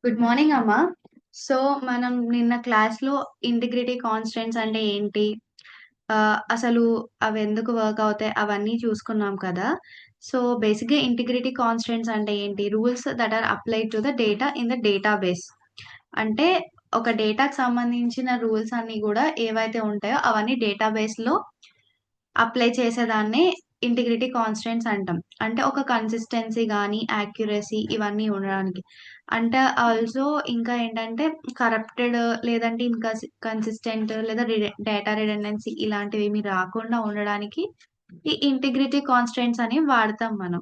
Good morning అమ్మా. So మనం నిన్న క్లాస్లో ఇంటిగ్రిటీ కాన్స్టెంట్స్ అంటే ఏంటి, అసలు అవి ఎందుకు వర్క్ అవుతాయి అవన్నీ చూసుకున్నాం కదా. సో బేసిక్గా ఇంటిగ్రిటీ కాన్స్టెంట్స్ అంటే ఏంటి, rules that are applied to the data in the database. అంటే ఒక డేటాకి సంబంధించిన రూల్స్ అన్ని కూడా ఏవైతే ఉంటాయో అవన్నీ డేటాబేస్లో అప్లై చేసేదాన్నే ఇంటిగ్రిటీ కాన్స్టెంట్స్ అంటాం. అంటే ఒక కన్సిస్టెన్సీ కానీ యాక్యురసీ ఇవన్నీ ఉండడానికి. అంటే ఆల్సో ఇంకా ఏంటంటే కరప్టెడ్ లేదంటే ఇంకా కన్సిస్టెంట్ లేదా డేటా రిడెండెన్సీ ఇలాంటివి ఏమి రాకుండా ఉండడానికి ఈ ఇంటిగ్రిటీ కాన్స్టెంట్స్ అని వాడతాం మనం.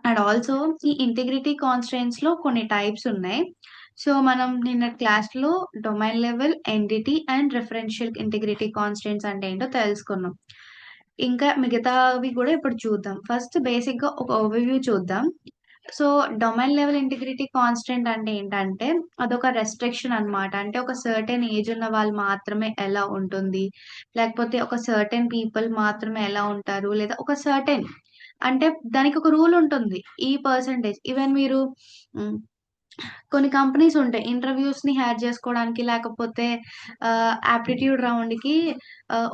అండ్ ఆల్సో ఈ ఇంటిగ్రిటీ కాన్స్టెంట్స్ లో కొన్ని టైప్స్ ఉన్నాయి. సో మనం నిన్న క్లాస్ లో domain level, entity and referential integrity constants అంటే ఏంటో తెలుసుకున్నాం. ఇంకా మిగతావి కూడా ఇప్పుడు చూద్దాం. ఫస్ట్ బేసిక్ గా ఒక ఓవర్వ్యూ చూద్దాం. So domain level integrity constant అంటే ఏంటంటే అదొక రెస్ట్రిక్షన్ అన్నమాట. అంటే ఒక సర్టెన్ ఏజ్ ఉన్న వాళ్ళు మాత్రమే ఎలా ఉంటుంది, లేకపోతే ఒక సర్టెన్ పీపుల్ మాత్రమే ఎలా ఉంటారు, లేదా ఒక సర్టెన్ అంటే దానికి ఒక రూల్ ఉంటుంది. ఈ పర్సంటేజ్ ఈవెన్ మీరు ఉమ్, కొన్ని కంపెనీస్ ఉంటాయి ఇంటర్వ్యూస్ ని హ్యాడ్ చేసుకోవడానికి, లేకపోతే ఆప్టిట్యూడ్ రౌండ్ కి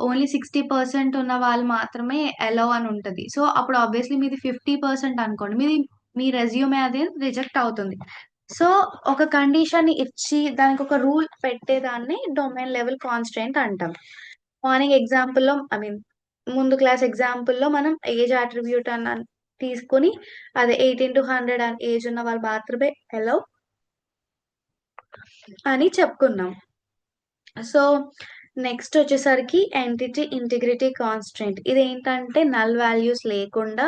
ఓన్లీ 60% ఉన్న వాళ్ళు మాత్రమే అలౌ అని ఉంటది. సో అప్పుడు ఆబ్వియస్లీ మీది 50% అనుకోండి, మీ రెజ్యూమే అది రిజెక్ట్ అవుతుంది. సో ఒక కండిషన్ ఇచ్చి దానికి ఒక రూల్ పెట్టేదాన్ని డొమైన్ లెవెల్ కాన్స్టెంట్ అంటాం. మార్నింగ్ ఎగ్జాంపుల్లో ఐ మీన్ ముందు క్లాస్ ఎగ్జాంపుల్లో మనం ఏజ్ అట్రిబ్యూట్ అన్న తీసుకుని అదే 18 to 100 అని ఏజ్ ఉన్న వాళ్ళు మాత్రమే అలౌ అని చెప్పుకున్నాం. సో నెక్స్ట్ వచ్చేసరికి ఎంటిటీ ఇంటిగ్రిటీ కాన్స్టెంట్. ఇది ఏంటంటే నల్ వాల్యూస్ లేకుండా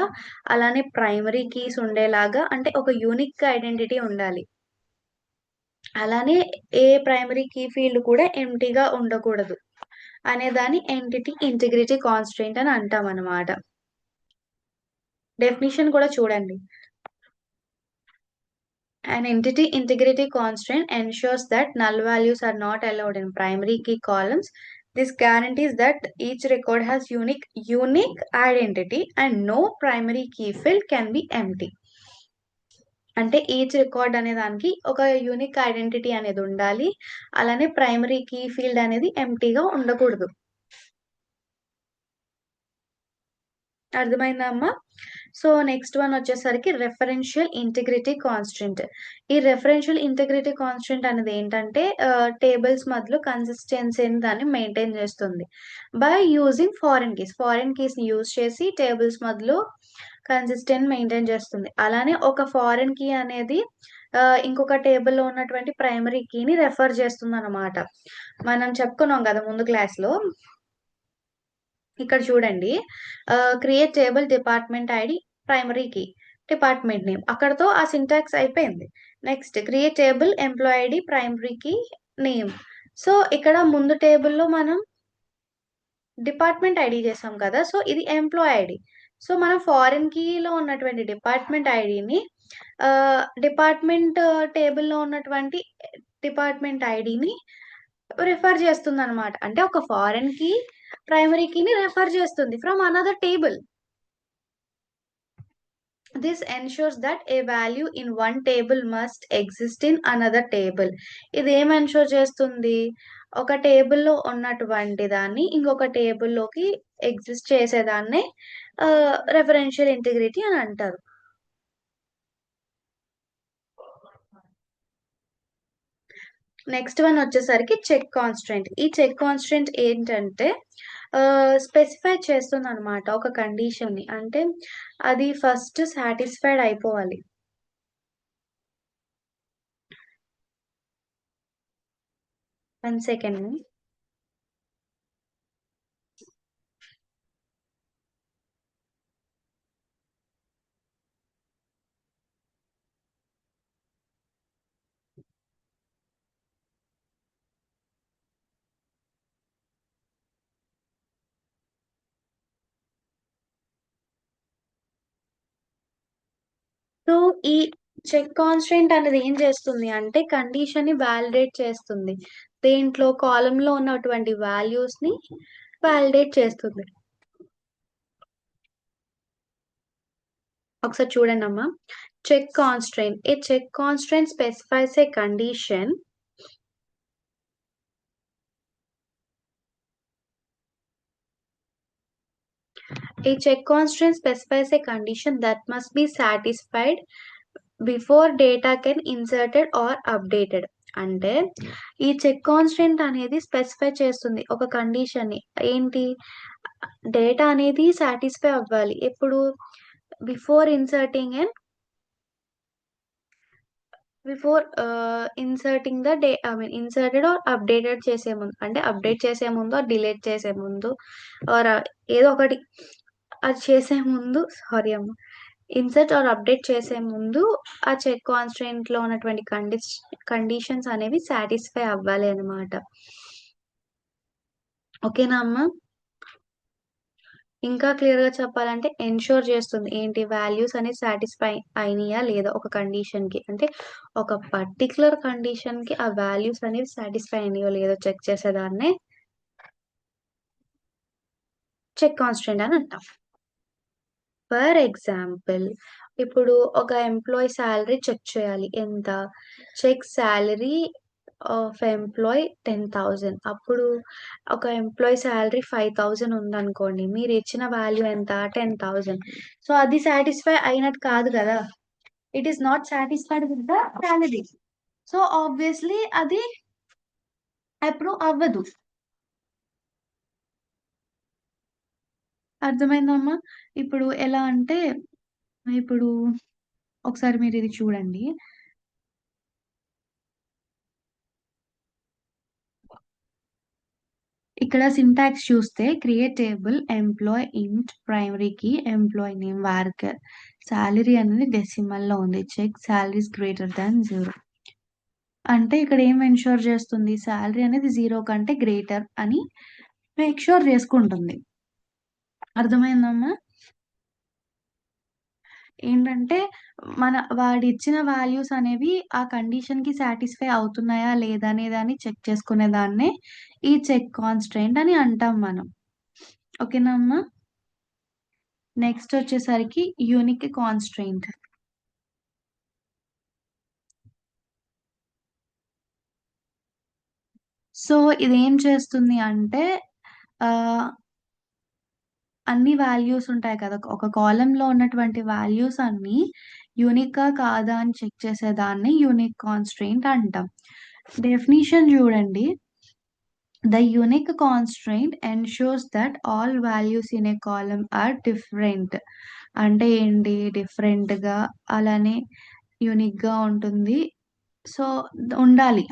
అలానే ప్రైమరీ కీస్ ఉండేలాగా, అంటే ఒక యూనిక్ ఐడెంటిటీ ఉండాలి. అలానే ఏ ప్రైమరీ కీ ఫీల్డ్ కూడా ఎంటీగా ఉండకూడదు అనే దాన్ని ఎంటిటీ ఇంటిగ్రిటీ కాన్స్టెంట్ అని అంటాం అన్నమాట. డెఫినిషన్ కూడా చూడండి. An entity integrity constraint ensures that null values are not allowed in primary key columns. This guarantees that each record has unique identity and no primary key field can be empty. అంటే each record అనే దానికి ఒక unique identity అనేది ఉండాలి, అలానే primary key field అనేది ఎంటీగా ఉండకూడదు. అర్థమైందా అమ్మా? సో నెక్స్ట్ వన్ వచ్చేసరికి రెఫరెన్షియల్ ఇంటిగ్రిటీ కాన్స్టెంట్. ఈ రెఫరెన్షియల్ ఇంటిగ్రిటీ కాన్స్టెంట్ అనేది ఏంటంటే టేబుల్స్ మధ్యలో కన్సిస్టెన్సీని దాన్ని మెయింటైన్ చేస్తుంది బై యూజింగ్ ఫారెన్ కీస్ ని యూజ్ చేసి టేబుల్స్ మధ్యలో కన్సిస్టెంట్ మెయింటైన్ చేస్తుంది. అలానే ఒక ఫారెన్ కీ అనేది ఇంకొక టేబుల్లో ఉన్నటువంటి ప్రైమరీ కీని రెఫర్ చేస్తుంది అన్నమాట. మనం చెప్పుకున్నాం కదా ముందు క్లాస్ లో. ఇక్కడ చూడండి, create table department ID primary key department name, అక్కడతో ఆ సింటాక్స్ అయిపోయింది. Next create table employ ID primary key name. So ఇక్కడ ముందు టేబుల్లో మనం డిపార్ట్మెంట్ ఐడి చేసాం కదా, సో ఇది ఎంప్లాయ్ ఐడి. సో మనం ఫారిన్ కీలో ఉన్నటువంటి డిపార్ట్మెంట్ ఐడిని డిపార్ట్మెంట్ టేబుల్లో ఉన్నటువంటి డిపార్ట్మెంట్ ఐడిని రిఫర్ చేస్తుంది అనమాట. అంటే ఒక ఫారెన్ కి ప్రైమరీ కీని రెఫర్ చేస్తుంది from another table. This ensures that A value in one table must exist in another table. ఇది ఏం ఎన్షూర్ చేస్తుంది, ఒక టేబుల్లో ఉన్నటువంటి దాన్ని ఇంకొక టేబుల్లోకి ఎగ్జిస్ట్ చేసేదాన్నే రెఫరెన్షియల్ ఇంటిగ్రిటీ అని అంటారు. నెక్స్ట్ వన్ వచ్చేసరికి చెక్ కాన్స్టెంట్. ఈ చెక్ కాన్స్టెంట్ ఏంటంటే స్పెసిఫై చేస్తుంది అనమాట ఒక కండిషన్ ని. అంటే అది ఫస్ట్ సాటిస్ఫైడ్ అయిపోవాలి. One second. సో ఈ చెక్ కాన్స్టెంట్ అనేది ఏం చేస్తుంది అంటే కండిషన్ ని వ్యాలిడేట్ చేస్తుంది. దేంట్లో కాలమ్ లో ఉన్నటువంటి వాల్యూస్ ని వ్యాలిడేట్ చేస్తుంది. ఒకసారి చూడండి అమ్మా. Check constraint. A check constraint specifies a condition. A check constraint specifies a condition that must be satisfied before data can inserted or updated. అంటే ఈ చెక్ కాన్స్టెంట్ అనేది స్పెసిఫై చేస్తుంది ఒక కండిషన్ని. ఏంటి? డేటా అనేది సాటిస్ఫై అవ్వాలి. ఎప్పుడు? Before inserting and before inserting the day I mean inserted or updated చేసే ముందు. అంటే అప్డేట్ చేసే ముందు ఆర్ డిలీట్ చేసే ముందు ఆర్ ఏదో ఒకటి అది చేసే ముందు. సారీ అమ్మ. ఇన్సర్ట్ ఆర్ అప్డేట్ చేసే ముందు ఆ చెక్ కాన్స్ట్రెయింట్ లో ఉన్నటువంటి కండిషన్స్ అనేవి సాటిస్ఫై అవ్వాలి అనమాట. ఓకేనా అమ్మా? ఇంకా క్లియర్ గా చెప్పాలంటే ఎన్షూర్ చేస్తుంది. ఏంటి? వాల్యూస్ అనేది సాటిస్ఫై అయినాయా లేదా ఒక కండిషన్ కి. అంటే ఒక పర్టికులర్ కండిషన్ కి ఆ వాల్యూస్ అనేవి సాటిస్ఫై అయినాయో లేదో చెక్ చేసేదాన్నే చెక్ కాన్స్టెంట్ అని అంటాం. ఫర్ ఎగ్జాంపుల్, ఇప్పుడు ఒక ఎంప్లాయీ శాలరీ చెక్ చేయాలి. ఎంత? Check salary of employee 10,000. అప్పుడు ఒక ఎంప్లాయీ శాలరీ 5,000 ఉందనుకోండి. మీరు ఇచ్చిన వాల్యూ ఎంత? 10,000. సో అది సాటిస్ఫై అయినట్టు కాదు కదా. It is not satisfied with the salary. So obviously అది అప్రూవ్ అవ్వదు. అర్థమైందమ్మా? ఇప్పుడు ఎలా అంటే, ఇప్పుడు ఒకసారి మీరు ఇది చూడండి. ఇక్కడ సింటాక్స్ చూస్తే క్రియేట్ టేబుల్ ఎంప్లాయ్ ఇంట్ ప్రైమరీకి ఎంప్లాయ్ నేమ్ వార్కర్ సాలరీ అనేది డెసిమల్ లో ఉంది. Check salaries greater than 0. అంటే ఇక్కడ ఏం ఎన్షూర్ చేస్తుంది? సాలరీ అనేది 0 కంటే గ్రేటర్ అని మేక్ షూర్ చేసుకుంటుంది. అర్థమైందమ్మా? ఏంటంటే వాడిచ్చిన వాల్యూస్ అనేవి ఆ కండిషన్ కి సాటిస్ఫై అవుతున్నాయా లేదా అనేదాన్ని చెక్ చేసుకునే దాన్నే ఈ చెక్ కాన్స్ట్రెయింట్ అని అంటాం మనం. ఓకేనా అమ్మా? నెక్స్ట్ వచ్చేసరికి యూనిక్ కాన్స్ట్రెయింట్. సో ఇదేం చేస్తుంది అంటే అన్ని వాల్యూస్ ఉంటాయి కదా. ఒక కాలమ్ లో ఉన్నటువంటి వాల్యూస్ అన్ని యూనిక్ కాదా అని చెక్ చేసేదాన్ని యూనిక్ కాన్స్ట్రెయింట్ అంటాం. డెఫినిషన్ చూడండి. The unique constraint ensures that all values in a column are different. అంటే ఏంటి? డిఫరెంట్ గా అలానే యూనిక్ గా ఉంటుంది. సో ఉండాలి.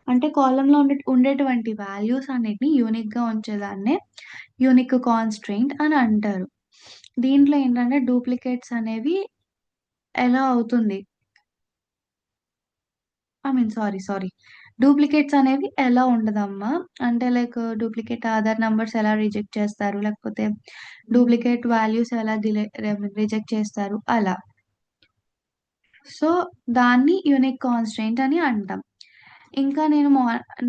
అంటే కాలమ్ లో ఉండేటువంటి వాల్యూస్ అన్నిటిని యూనిక్ గా ఉంచేదాన్నే యూనిక్ కాన్స్ట్రెయింట్ అని అంటారు. దీంట్లో ఏంటంటే డూప్లికేట్స్ అనేవి ఎలా అవుతుంది? సారీ. డూప్లికేట్స్ అనేవి ఎలా ఉండదమ్మా? అంటే లైక్ డూప్లికేట్ ఆధార్ నంబర్స్ ఎలా రిజెక్ట్ చేస్తారు? లేకపోతే డూప్లికేట్ వాల్యూస్ ఎలా రిజెక్ట్ చేస్తారు? అలా. సో దాన్ని యూనిక్ కాన్స్ట్రెయింట్ అని అంటాం. ఇంకా నేను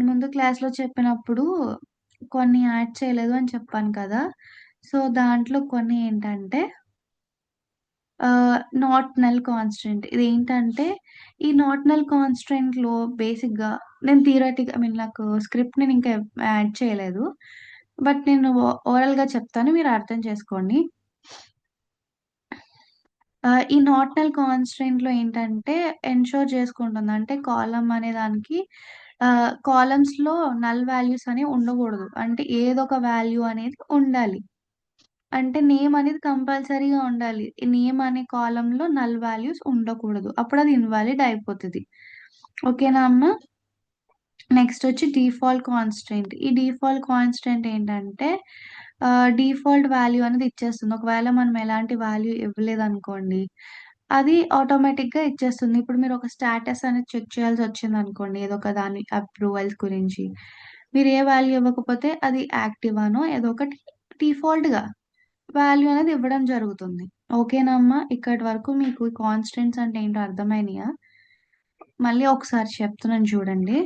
ముందు క్లాస్‌లో చెప్పినప్పుడు కొన్ని యాడ్ చేయలేదు అని చెప్పాను కదా. సో దాంట్లో కొన్ని ఏంటంటే నాట్ నల్ కాన్స్టెంట్. ఇదేంటంటే ఈ నాట్ నల్ కాన్స్టెంట్‌లో బేసిక్‌గా నేను నాకు స్క్రిప్ట్ నేను ఇంకా యాడ్ చేయలేదు. బట్ నేను ఓరల్‌గా చెప్తాను. మీరు అర్థం చేసుకోండి. ఈ నాట్ నల్ కాన్స్టెంట్‌లో ఏంటంటే ఎన్‌షూర్ చేసుకుంటుంది. అంటే కాలమ్ అనే దానికి కాలమ్స్‌లో నల్ వాల్యూస్ అనేవి ఉండకూడదు. అంటే ఏదో ఒక వాల్యూ అనేది ఉండాలి. అంటే నేమ్ అనేది కంపల్సరీగా ఉండాలి. ఈ నేమ్ అనే కాలమ్‌లో నల్ వాల్యూస్ ఉండకూడదు. అప్పుడది ఇన్వాలిడ్ అయిపోతది. ఓకేనా అమ్మా? నెక్స్ట్ వచ్చి డిఫాల్ట్ కాన్స్టెంట్. ఈ డిఫాల్ట్ కాన్స్టెంట్ ఏంటంటే డిఫాల్ట్ వాల్యూ అనేది ఇచ్చేస్తుంది. ఒకవేళ మనం ఎలాంటి వాల్యూ ఇవ్వలేదనుకోండి, అది ఆటోమేటిక్‌గా ఇచ్చేస్తుంది. ఇప్పుడు మీరు ఒక స్టేటస్ అనేది చెక్ చేయాల్సొచ్చిందనుకోండి, ఏదో ఒక దాని అప్రూవల్స్ గురించి. మీరు ఏ వాల్యూ ఇవ్వకపోతే అది యాక్టివ్ అనో ఏదో ఒకటి డిఫాల్ట్‌గా వాల్యూ అనేది ఇవ్వడం జరుగుతుంది. ఓకేనా అమ్మా? ఇక్కడి వరకు మీకు కాన్స్టెంట్స్ అంటే ఏంటో అర్థమైనయా? మళ్ళీ ఒకసారి చెప్తున్నాను చూడండి.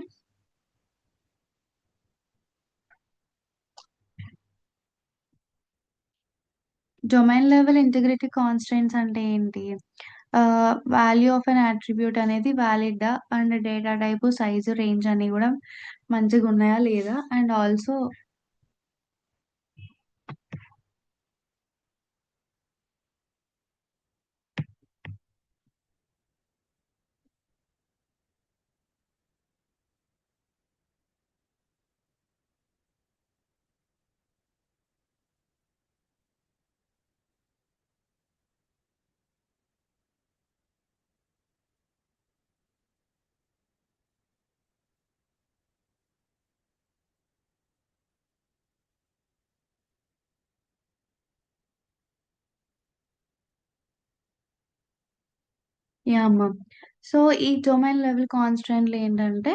డొమైన్ లెవెల్ ఇంటిగ్రిటీ కాన్స్టెంట్స్ అంటే ఏంటి? వాల్యూ ఆఫ్ అన్ అట్రిబ్యూట్ అనేది వాలిడా and data type, size, range అన్నీ గూడా మంచిగున్నాయా లేదా? And also yeah! అమ్మ. సో, ఈ డొమైన్ లెవెల్ కాన్స్ట్రెయింట్‌లేంటంటే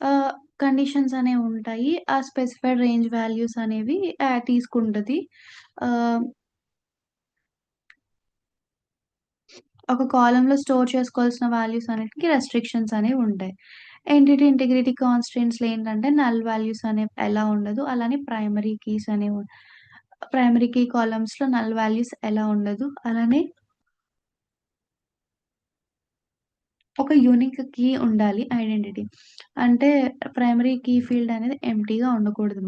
ఆహ్, కండిషన్స్ అనేవుంటాయి. ఆ స్పెసిఫైడ్ రేంజ్ వాల్యూస్ అనేవి తీసుకుంటది. ఆహ్, ఒక కాలమ్‌లో స్టోర్ చేసుకోవాల్సిన వాల్యూస్ అన్నిటికి రెస్ట్రిక్షన్స్ అనేవుంటాయి. ఎంటిటీ ఇంటిగ్రిటీ కాన్స్ట్రెయింట్స్‌లో ఏంటంటే నల్ వాల్యూస్ అనేవి ఎలా ఉండదు. అలానే ప్రైమరీ కీ కాలమ్స్‌లో నల్ వాల్యూస్ ఎలా ఉండదు. అలానే ఒక యూనిక్ కీ ఉండాలి ఐడెంటిటీ. అంటే ప్రైమరీ కీ ఫీల్డ్ అనేది ఎంప్టీగా ఉండకూడదు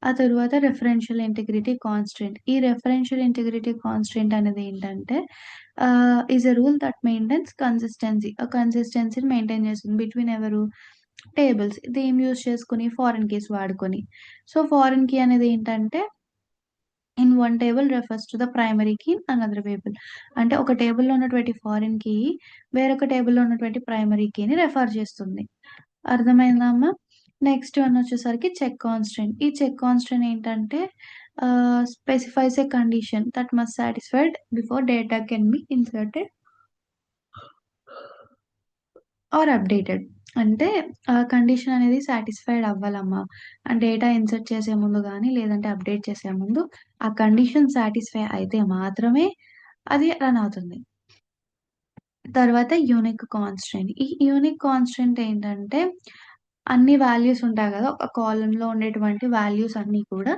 ఆ తరువాత రిఫరెన్షియల్ ఇంటిగ్రిటీ కాన్స్ట్రెయింట్. ఈ రిఫరెన్షియల్ ఇంటిగ్రిటీ కాన్స్ట్రెయింట్ అనేది ఏంటంటే is a rule that maintains consistency. ఆ కన్సిస్టెన్సీని మెయింటైన్ చేస్తుంది. బిట్వీన్ ఎవరు? టేబుల్స్. ఇదేం యూజ్ చేసుకొని ఫారిన్ కీస్ వాడుకొని. సో, ఫారిన్ కీ అనేది ఏంటంటే in one table refers to the primary key in another table. అంటే ఒక టేబుల్‌లో ఉన్నటువంటి ఫారిన్ కీ వేరొక టేబుల్‌లో ఉన్నటువంటి ప్రైమరీ కీని రెఫర్ చేస్తుంది. అర్థమైందా అమ్మ? నెక్స్ట్ వన్ వచ్చేసరికి చెక్ కాన్స్టెంట్. ఈ చెక్ కాన్స్టెంట్ ఏంటంటే specifies a condition that must satisfied before data can be inserted or updated. అంటే కండిషన్ అనేది సాటిస్ఫైడ్ అవ్వాలమ్మా. డేటా ఇన్సర్ట్ చేసే ముందు గాని, లేదంటే అప్‌డేట్ చేసే ముందు ఆ కండిషన్ సాటిస్ఫై అయితే మాత్రమే అది రన్ అవుతుంది. తర్వాత యూనిక్ కాన్స్టెంట్. ఈ యూనిక్ కాన్స్టెంట్ ఏంటంటే అన్ని వాల్యూస్ ఉంటాయి గదా! ఒక కాలమ్‌లో ఉండేటువంటి వాల్యూస్ అన్నీ కూడా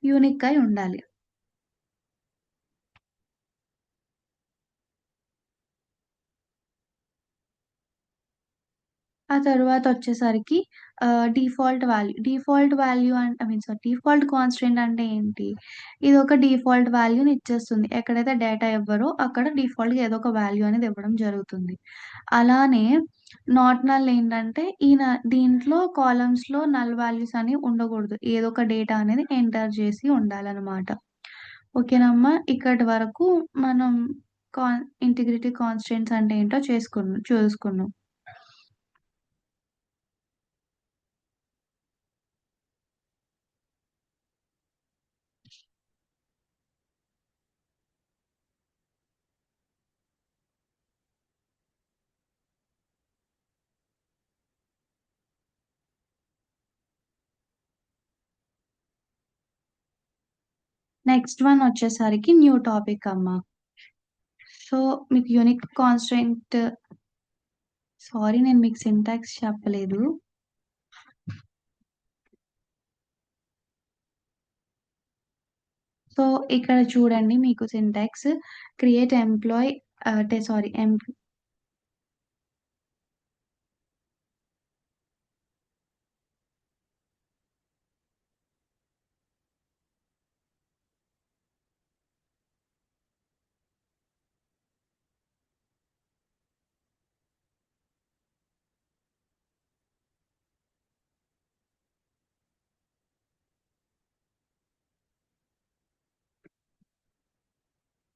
యూనిక్ అయి ఉండాలి. ఆ తరువాతొచ్చేసరికి default value I mean sorry default constant అంటే ఏంటి? ఇదొక డిఫాల్ట్ వాల్యూని ఇచ్చేస్తుంది. ఎక్కడైతే డేటా ఇవ్వరో అక్కడ డిఫాల్ట్‌గా ఏదో ఒక వాల్యూ అనేది ఇవ్వడం జరుగుతుంది. అలానే నాట్ నల్ ఏంటంటే దీంట్లో కాలమ్స్‌లో నల్ వాల్యూస్ అనేవి ఉండకూడదు. ఏదో ఒక డేటా అనేది ఎంటర్ చేసి ఉండాలనమాట. ఓకేనమ్మా. ఇక్కడి వరకు మనం ఇంటిగ్రిటీ కాన్స్టెంట్స్ అంటే ఏంటో చూసుకున్నాం. నెక్స్ట్ వన్ వచ్చేసరికి న్యూ టాపిక్ అమ్మ. సో, మీకు యూనిక్ కాన్స్ట్రెయింట్ సారీ నేను మీకు సింటాక్స్ చెప్పలేదు. సో, ఇక్కడ చూడండి మీకు సింటాక్స్ క్రియేట్ ఎంప్లాయ్ అంటే sorry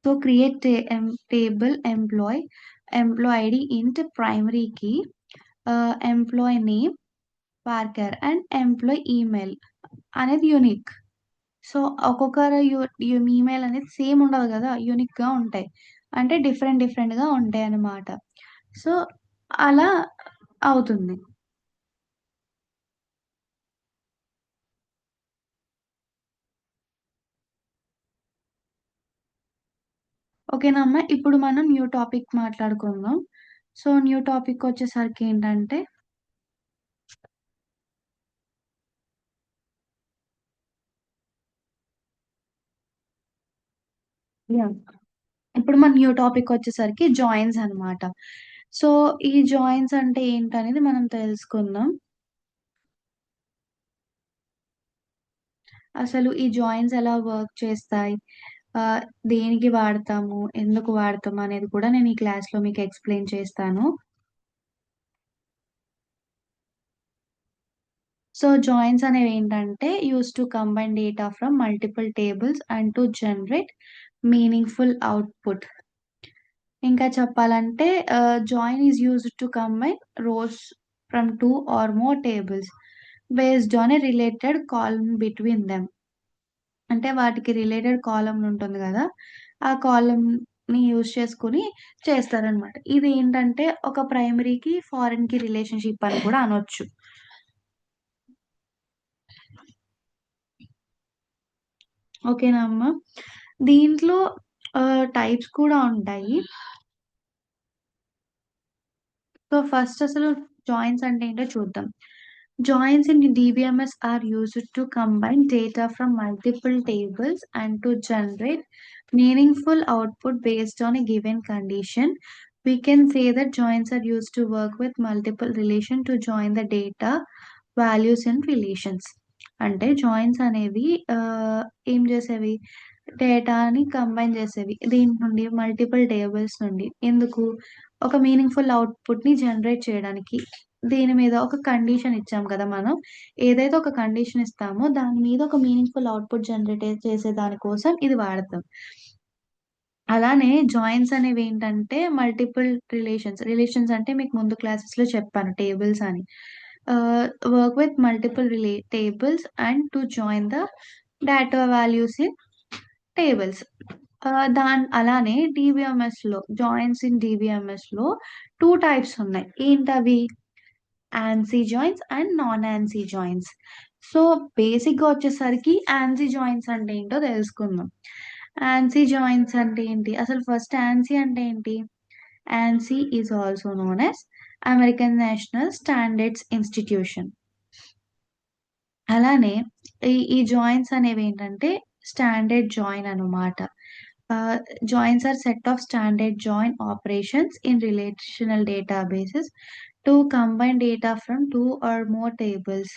so, create table employee ID int primary key employee name varchar and employee email అనేది యూనిక్. సో, ఒక్కొక్కరు ఈమెయిల్ అనేది సేమ్ ఉండదు గదా! యూనిక్‌గా ఉంటాయి. అంటే డిఫరెంట్‌గా ఉంటాయన్నమాట. సో, అలా అవుతుంది. ఓకేనా అమ్మ. ఇప్పుడు మనం న్యూ టాపిక్ మాట్లాడుకుందాం. సో, న్యూ టాపిక్ వచ్చేసరికి ఏంటంటే యాహ్! ఇప్పుడు మన న్యూ టాపిక్ వచ్చేసరికి జాయిన్స్ అన్నమాట. సో, ఈ జాయిన్స్ అంటే ఏంటనేది మనం తెలుసుకుందాం. అసలు ఈ జాయిన్స్ ఎలా వర్క్ చేస్తాయి? ఆహ్, దేనికి వాడతాము? ఎందుకు వాడతాము? అనేది కూడా నేను ఈ క్లాస్‌లో మీకు ఎక్స్‌ప్లెయిన్ చేస్తాను. సో, జాయిన్స్ అనేవేంటంటే used to combine data from multiple tables and to generate meaningful output. ఇంకా చెప్పాలంటే join is used to combine rows from 2 or more tables based on a related column between them. అంటే వాటికి related column ఉంటుంది గదా! ఆ కాలమ్‌ని use చేసుకొని చేస్తారనమాట. ఇదేంటంటే ఒక ప్రైమరీకి, ఫారెన్‌కి రిలేషన్‌షిప్ అని కూడా అనొచ్చు. ఓకేనా అమ్మ? దీంట్లో టైప్స్ కూడా ఉంటాయి. సో, ఫస్ట్ అసలు జాయిన్స్ అంటే ఏంటో చూద్దాం. Joins in DBMS are used to combine data from multiple tables and to generate meaningful output based on a given condition. We can say that joins are used to work with multiple relation to join the data, values and relations. అంటే joins అనేవి ఏం చేసేవి? డేటాని combine చేసేవి. దీని నుండి multiple tables నుండి. ఎందుకు? ఒక మీనింగ్‌ఫుల్ ఔట్‌పుట్‌ని జనరేట్ చేయడానికి. దీని మీద ఒక కండిషన్ ఇచ్చాం కదా మనం. ఏదైతే ఒక కండిషన్ ఇస్తామో దాని మీద ఒక మీనింగ్‌ఫుల్ ఔట్‌పుట్ జనరేట్ చేసే దాని కోసం ఇది వాడతాం. అలానే జాయిన్స్ అనేవేంటంటే మల్టిపుల్ రిలేషన్స్ అంటే మీకు ముందు క్లాసెస్‌లో చెప్పాను టేబుల్స్ అని. ఆహ్, work with multiple tables and to join the data values in tables. అలానే జాయిన్స్ ఇన్ డీబీఎంఎస్‌లో 2 టైప్స్ ఉన్నాయి. ఏంటవి? ANSI joins and non ANSI joins. So, బేసిక్‌గా వచ్చేసరికి యాన్సీ జాయిన్స్ అంటే ఏంటో తెలుసుకుందాం. యాన్సీ జాయిన్స్ అంటే ఏంటి? అసలు ఫస్ట్ యాన్సీ అంటే ఏంటి? ANSI is also known as American National Standards Institution. అలానే ఈ జాయిన్స్ అనేవేంటంటే స్టాండర్డ్ జాయిన్ అనమాట. Ah, joins are set of standard join operations in relational databases to combine data from 2 or more tables.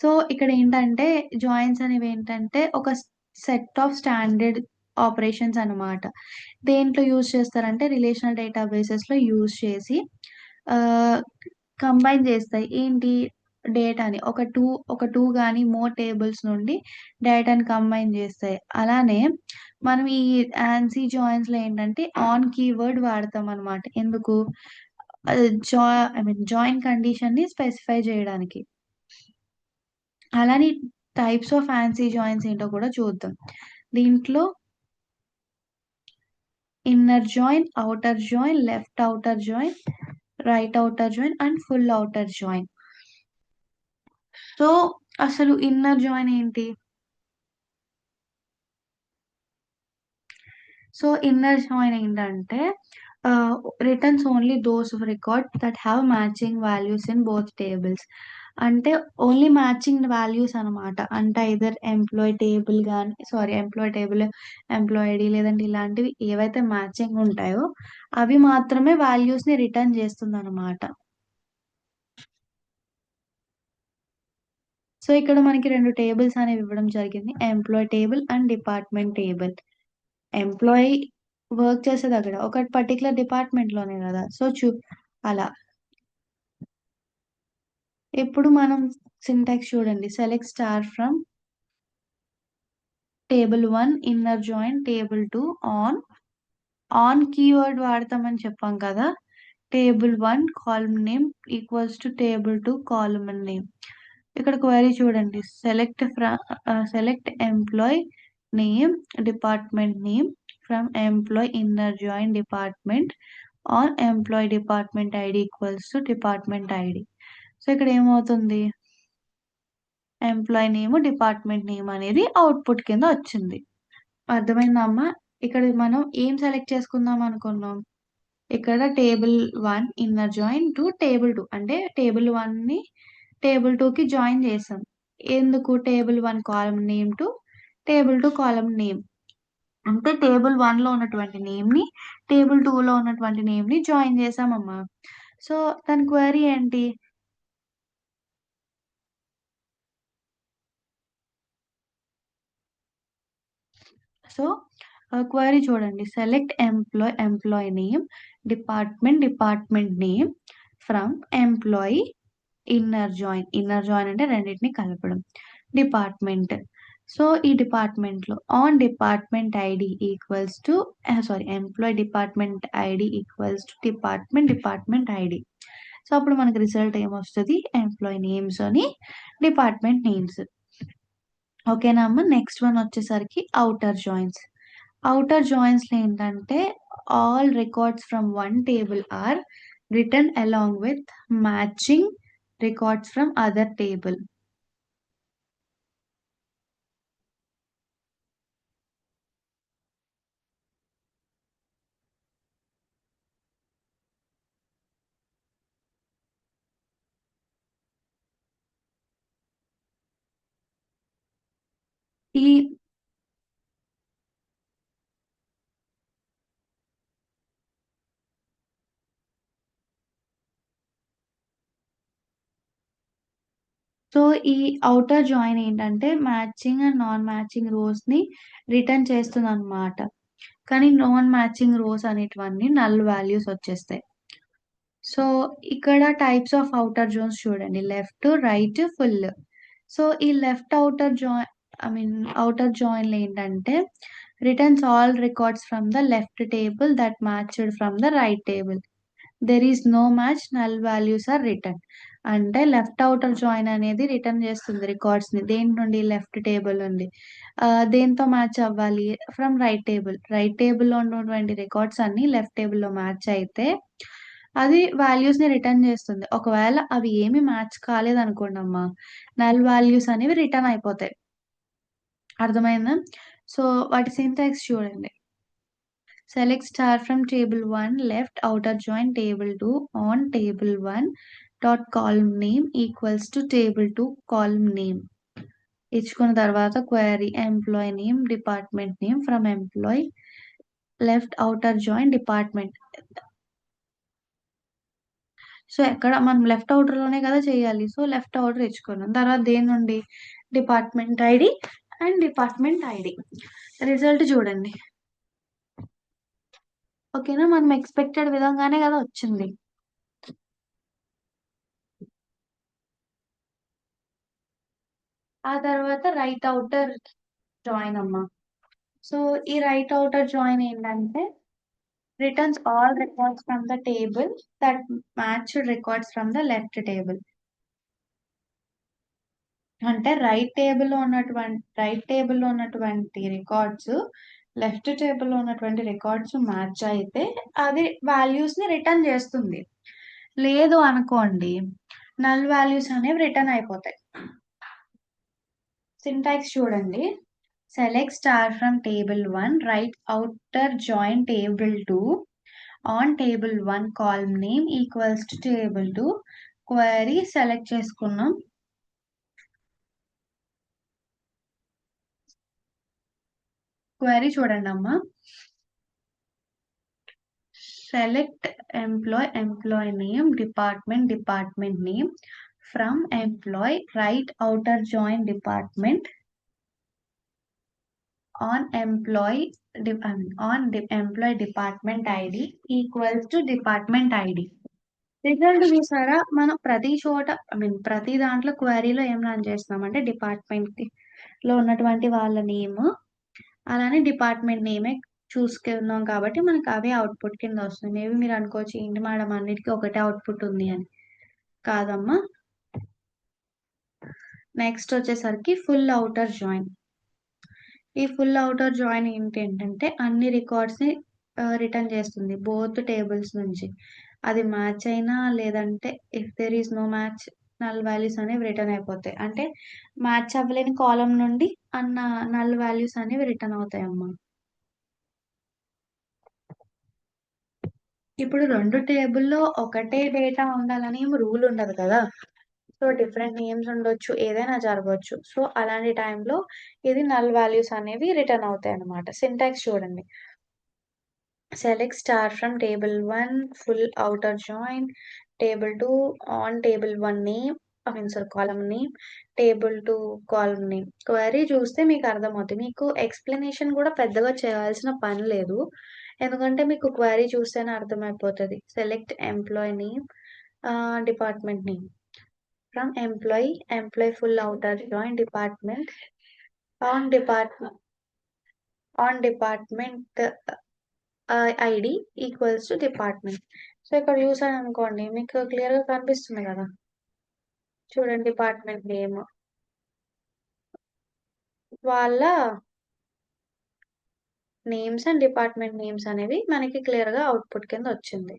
So, ఇక్కడేంటంటే joins అనేవేంటంటే ఒక set of standard operations అనమాట. దేంట్లో use చేస్తారంటే రిలేషనల్ డేటాబేసెస్‌లో యూజ్ చేసి ఆహ్, కంబైన్ చేస్తాయి. ఏంటి? డేటాని ఒక 2 గాని మోర్ టేబుల్స్ నుండి డేటాని కంబైన్ చేస్తాయి. అలానే మనం ఈ యాన్సీ జాయిన్స్‌లో ఏంటంటే ఆన్ కీవర్డ్ వాడతామనమాట. ఎందుకు? ఐ మీన్ జాయిన్ కండిషన్‌ని స్పెసిఫై చేయడానికి. అలానే టైప్స్ ఆఫ్ ఫ్యాన్సీ జాయిన్స్ ఏంటో కూడా చూద్దాం. దీంట్లో inner join, outer join, left outer join, right outer join and full outer join. So, అసలు ఇన్నర్ జాయిన్ ఏంటి? సో, ఇన్నర్ జాయిన్ ఏంటంటే ఆహ్, returns only those record that have matching values in both tables. అంటే only matching values అనమాట. అంటే either employee table, employee ID లేదంటే ఇలాంటివి ఏవైతే మ్యాచింగ్ ఉంటాయో అవి మాత్రమే వాల్యూస్‌ని రిటర్న్ చేస్తుందనమాట. సో, ఇక్కడ మనకి 2 టేబుల్స్ అనేవి ఇవ్వడం జరిగింది. Employee table and department table. Employee work చేసేదక్కడ ఒక పర్టిక్యులర్ డిపార్ట్‌మెంట్‌లోనే గదా! అలా. ఇప్పుడు మనం సింటాక్స్ చూడండి. Select star from table 1 inner join table 2 on. On keyword వాడతామని చెప్పాం కదా! Table 1 column name equals to table 2 column name. ఇక్కడ క్వెరీ చూడండి. Select employee name, department name from employee inner join department on employee department ID equals to department ID. So, ఇక్కడ ఏమవుతుంది? Employee name, department name అనేది output కింద వచ్చింది. అర్థమైందా అమ్మా? ఇక్కడ మనం ఏం సెలెక్ట్ చేసుకుందాం అనుకున్నాం? ఇక్కడ table 1 inner join to table 2 అంటే టేబుల్ 1ని టేబుల్ 2కి జాయిన్ చేసాం. ఎందుకు table 1 column name to table 2 column name. అంటే టేబుల్ 1 లో ఉన్నటువంటి నేమ్ ని టేబుల్ 2 లో ఉన్నటువంటి నేమ్ ని జాయిన్ చేసామమ్మా. సో దాని క్వెరీ ఏంటి? సో క్వెరీ చూడండి. Select employee name, department name from employee inner join అంటే రెండింటిని కలపడం. డిపార్ట్మెంట్. సో ఈ డిపార్ట్మెంట్‌లో on department ID equals to employee department ID equals to department ID. So అప్పుడు మనకి రిజల్ట్ ఏమొస్తది? ఎంప్లాయీ నేమ్స్ అని డిపార్ట్మెంట్ నేమ్స్. ఓకేనా అమ్మ? నెక్స్ట్ వన్ వచ్చేసరికి ఔటర్ జాయిన్స్. ఔటర్ జాయిన్స్‌లో ఏంటంటే all records from one table are return along with matching records from other table. ఈ సో ఈ ఔటర్ జాయిన్ ఏంటంటే matching and non matching rows ని రిటర్న్ చేస్తుంది అనమాట. కానీ నాన్ మ్యాచింగ్ రోస్ అనేటివన్నీ నల్ వాల్యూస్ వచ్చేస్తాయి. సో ఇక్కడ టైప్స్ ఆఫ్ ఔటర్ జోన్స్ చూడండి. Left, right, full. సో ఈ లెఫ్ట్ ఔటర్ జాయిన్ ఏంటంటే returns all records from the left table that matched from the right table. There is no match, null values are return. అంటే left outer join అనేది return చేస్తుంది records ని. దేని నుండి? Left table నుండి. దేంతో match అవ్వాలి? From right table. Right table లో ఉన్నటువంటి రికార్డ్స్ అన్ని లెఫ్ట్ టేబుల్ లో మ్యాచ్ అయితే అది వాల్యూస్ ని రిటర్న్ చేస్తుంది. ఒకవేళ అవి ఏమి మ్యాచ్ కాలేదనుకోండి అమ్మా, నల్ వాల్యూస్ అనేవి రిటర్న్ అయిపోతాయి. అర్థమైందా? సో వాటి సింటాక్స్ చూడండి. Select star from table 1 left outer join table 2 on table 1 dot column name equals to table 2 column name. ఇచ్చుకున్న తర్వాత query employee name department name from employee left outer join department. So ఎక్కడ మనం left outer లోనే కదా చేయాలి. So left outer ఇచ్చుకున్నాం. తర్వాత దేని నుండి? Department ID and department ID. Result చూడండి. ఓకేనా? మనం ఎక్స్పెక్టెడ్ విధంగానే కదా వచ్చింది. ఆ తర్వాత రైట్ ఔటర్ జాయిన్ అమ్మా. సో ఈ రైట్ ఔటర్ జాయిన్ ఏంటంటే returns all records from the table that match records from the left table. అంటే రైట్ టేబుల్ లో ఉన్నటువంటి రికార్డ్స్ లెఫ్ట్ టేబుల్ లో ఉన్నటువంటి రికార్డ్స్ మ్యాచ్ అయితే అది వాల్యూస్ ని రిటర్న్ చేస్తుంది. లేదు అనుకోండి, నల్ వాల్యూస్ అనేవి రిటర్న్ అయిపోతాయి. సింటాక్స్ చూడండి. Select star from table 1 right outer join table 2 on table 1 column name equals to table 2. Query select చేసుకున్నాం. క్వెరీ చూడండి అమ్మా. Select employee name department name from employ right outer join department on employ department ID equals to department ID. Result చూసారా? మనం ప్రతి చోట ప్రతి దాంట్లో క్వెరీలో ఏం రన్ చేస్తున్నాం అంటే డిపార్ట్మెంట్ లో ఉన్నటువంటి వాళ్ళ నేమ్ అలానే డిపార్ట్మెంట్ నేమే చూసుకున్నాం కాబట్టి మనకు అవే అవుట్పుట్ కింద వస్తుంది. మేబీ మీరు అనుకోవచ్చు ఏంటి మేడం అన్నిటికీ ఒకటే అవుట్పుట్ ఉంది అని. కాదమ్మా. నెక్స్ట్ వచ్చేసరికి ఫుల్ ఔటర్ జాయిన్. ఈ ఫుల్ ఔటర్ జాయిన్ ఏంటంటే అన్ని రికార్డ్స్ ని రిటర్న్ చేస్తుంది బోత్ టేబుల్స్ నుంచి. అది మ్యాచ్ అయినా లేదంటే if there is no match null values అనేవి రిటర్న్ అయిపోతాయి. అంటే మ్యాచ్ అవ్వలేని కాలం నుండి అన్న నల్ వాల్యూస్ అనేవి రిటర్న్ అవుతాయి అమ్మా. ఇప్పుడు రెండు టేబుల్లో ఒకటే డేటా ఉండాలని ఏం రూల్ ఉండదు కదా. సో, డిఫరెంట్ నేమ్స్ ఉండొచ్చు. ఏదైనా జరగొచ్చు. సో, అలాంటి టైంలో ఇది నల్ వాల్యూస్ అనేవి రిటర్న్ అవుతాయన్నమాట. సింటాక్స్ చూడండి. Select star from table 1 full outer join, table 2 on table 1 name sorry column name, table 2 column name. Query చూస్తే మీకు అర్థమవుతుంది. మీకు ఎక్స్‌ప్లనేషన్ కూడా పెద్దగా చేయాల్సిన పని లేదు. ఎందుకంటే మీకు క్వెరీ చూస్తేనే అర్థమైపోతది. Select employee name, department name. From employee full outer join department on department ID equals to department. So ఇక్కడ చూసారనుకోండి మీకు క్లియర్ గా కనిపిస్తుంది కదా. చూడండి డిపార్ట్మెంట్ నేమ్ వాళ్ళ నేమ్స్ అండ్ డిపార్ట్మెంట్ నేమ్స్ అనేవి మనకి క్లియర్ గా అవుట్పుట్ కింద వచ్చింది.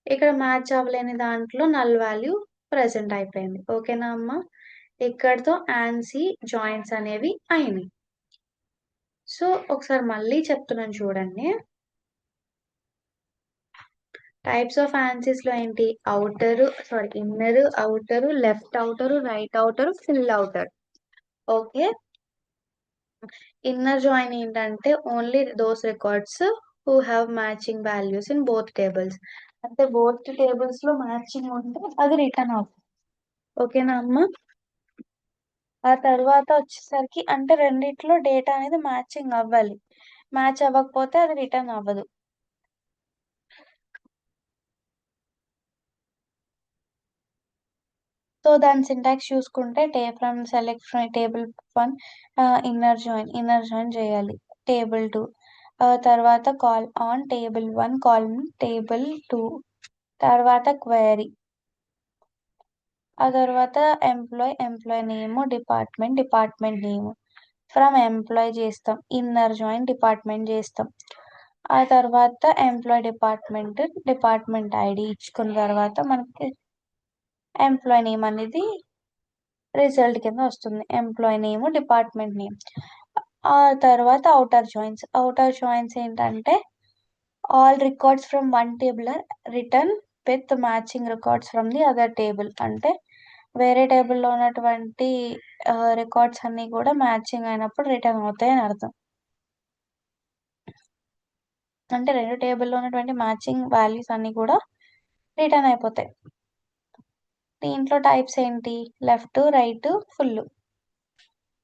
ఇక్కడ మ్యాచ్ అవ్వలేని దాంట్లో నల్ వాల్యూ ప్రెసెంట్ అయిపోయింది. ఓకేనా అమ్మా? ఇక్కడతో ఆన్సీ జాయింట్స్ అనేవి అయినాయి. సో ఒకసారి మళ్ళీ చెప్తున్నాను చూడండి. టైప్స్ ఆఫ్ ఆన్సీస్ లో ఏంటి? Inner, outer, left outer, right outer, full outer. Okay. Inner join ఏంటంటే only those records who have matching values in both tables. అంటే బోత్ టేబుల్స్ లో మ్యాచింగ్ ఉంటే అది రిటర్న్ అవుతుంది. ఓకేనా అమ్మా? ఆ తర్వాత వచ్చేసరికి అంటే రెండిట్లో డేటా అనేది మ్యాచింగ్ అవ్వాలి. మ్యాచ్ అవ్వకపోతే అది రిటర్న్ అవ్వదు. సో దాని సింటాక్స్ చూసుకుంటే from select from table 1 inner join చేయాలి. టేబుల్ 2 తర్వాత call on table 1 column table 2 తర్వాత క్వెరీ. ఆ తర్వాత employ name, department name. From employ చేస్తాం, ఇన్నర్ జాయిన్ డిపార్ట్మెంట్ చేస్తాం. ఆ తర్వాత డిపార్ట్మెంట్ ఐడి ఇచ్చుకున్న తర్వాత మనకి ఎంప్లాయ్ నేమ్ అనేది రిజల్ట్ కింద వస్తుంది. Employee name, department name. ఆ తర్వాత అవుటర్ జాయిన్స్ ఏంటంటే all records from one table are return with matching records from the other table. అంటే వేరే టేబుల్లో ఉన్నటువంటి రికార్డ్స్ అన్ని కూడా మ్యాచింగ్ అయినప్పుడు రిటర్న్ అవుతాయి అని అర్థం. అంటే రెండు టేబుల్లో ఉన్నటువంటి మ్యాచింగ్ వాల్యూస్ అన్ని కూడా రిటర్న్ అయిపోతాయి. దీంట్లో టైప్స్ ఏంటి? Left, right, full.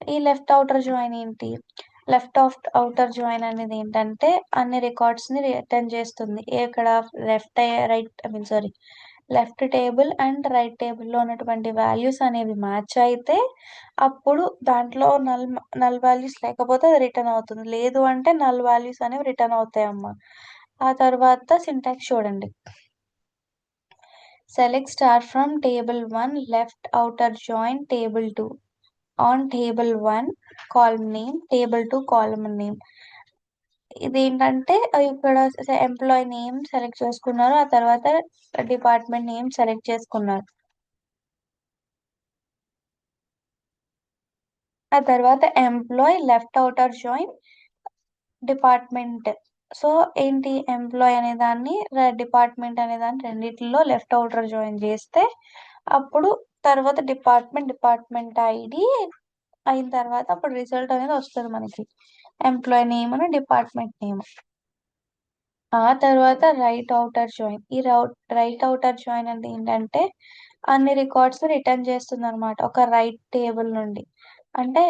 ఈ లెఫ్ట్ అవుటర్ జాయిన్ ఏంటి? అవుటర్ జాయిన్ అనేది ఏంటంటే అన్ని రికార్డ్స్ ని రిటర్న్ చేస్తుంది. ఇక్కడ left table and right table లో ఉన్నటువంటి వాల్యూస్ అనేవి మ్యాచ్ అయితే అప్పుడు దాంట్లో నల్ వాల్యూస్ లేకపోతే అది రిటర్న్ అవుతుంది. లేదు అంటే నల్ వాల్యూస్ అనేవి రిటర్న్ అవుతాయమ్మా. ఆ తర్వాత సింటాక్స్ చూడండి. Select star from table 1 left outer join table 2 on table 1 column name, table 2 column name. ఇదేంటంటే ఇక్కడ ఎంప్లాయీ నేమ్ సెలెక్ట్ చేసుకున్నారు. ఆ తర్వాత డిపార్ట్మెంట్ నేమ్ సెలెక్ట్ చేసుకున్నారు. ఆ తర్వాత employee left outer join department. So ఏంటి? ఎంప్లాయీ అనే దాన్ని డిపార్ట్మెంట్ అనే దాన్ని రెండిట్లో లెఫ్ట్ అవుటర్ జాయిన్ చేస్తే అప్పుడు తర్వాత డిపార్ట్మెంట్ ఐడి అయిన తర్వాత అప్పుడు రిజల్ట్ అనేది వస్తుంది మనకి. ఎంప్లాయీ నేమ్ అని డిపార్ట్మెంట్ నేమ్. ఆ తర్వాత right outer join. Right outer join అంటే ఏంటంటే అన్ని రికార్డ్స్ రిటర్న్ చేస్తుంది అనమాట ఒక రైట్ టేబుల్ నుండి. అంటే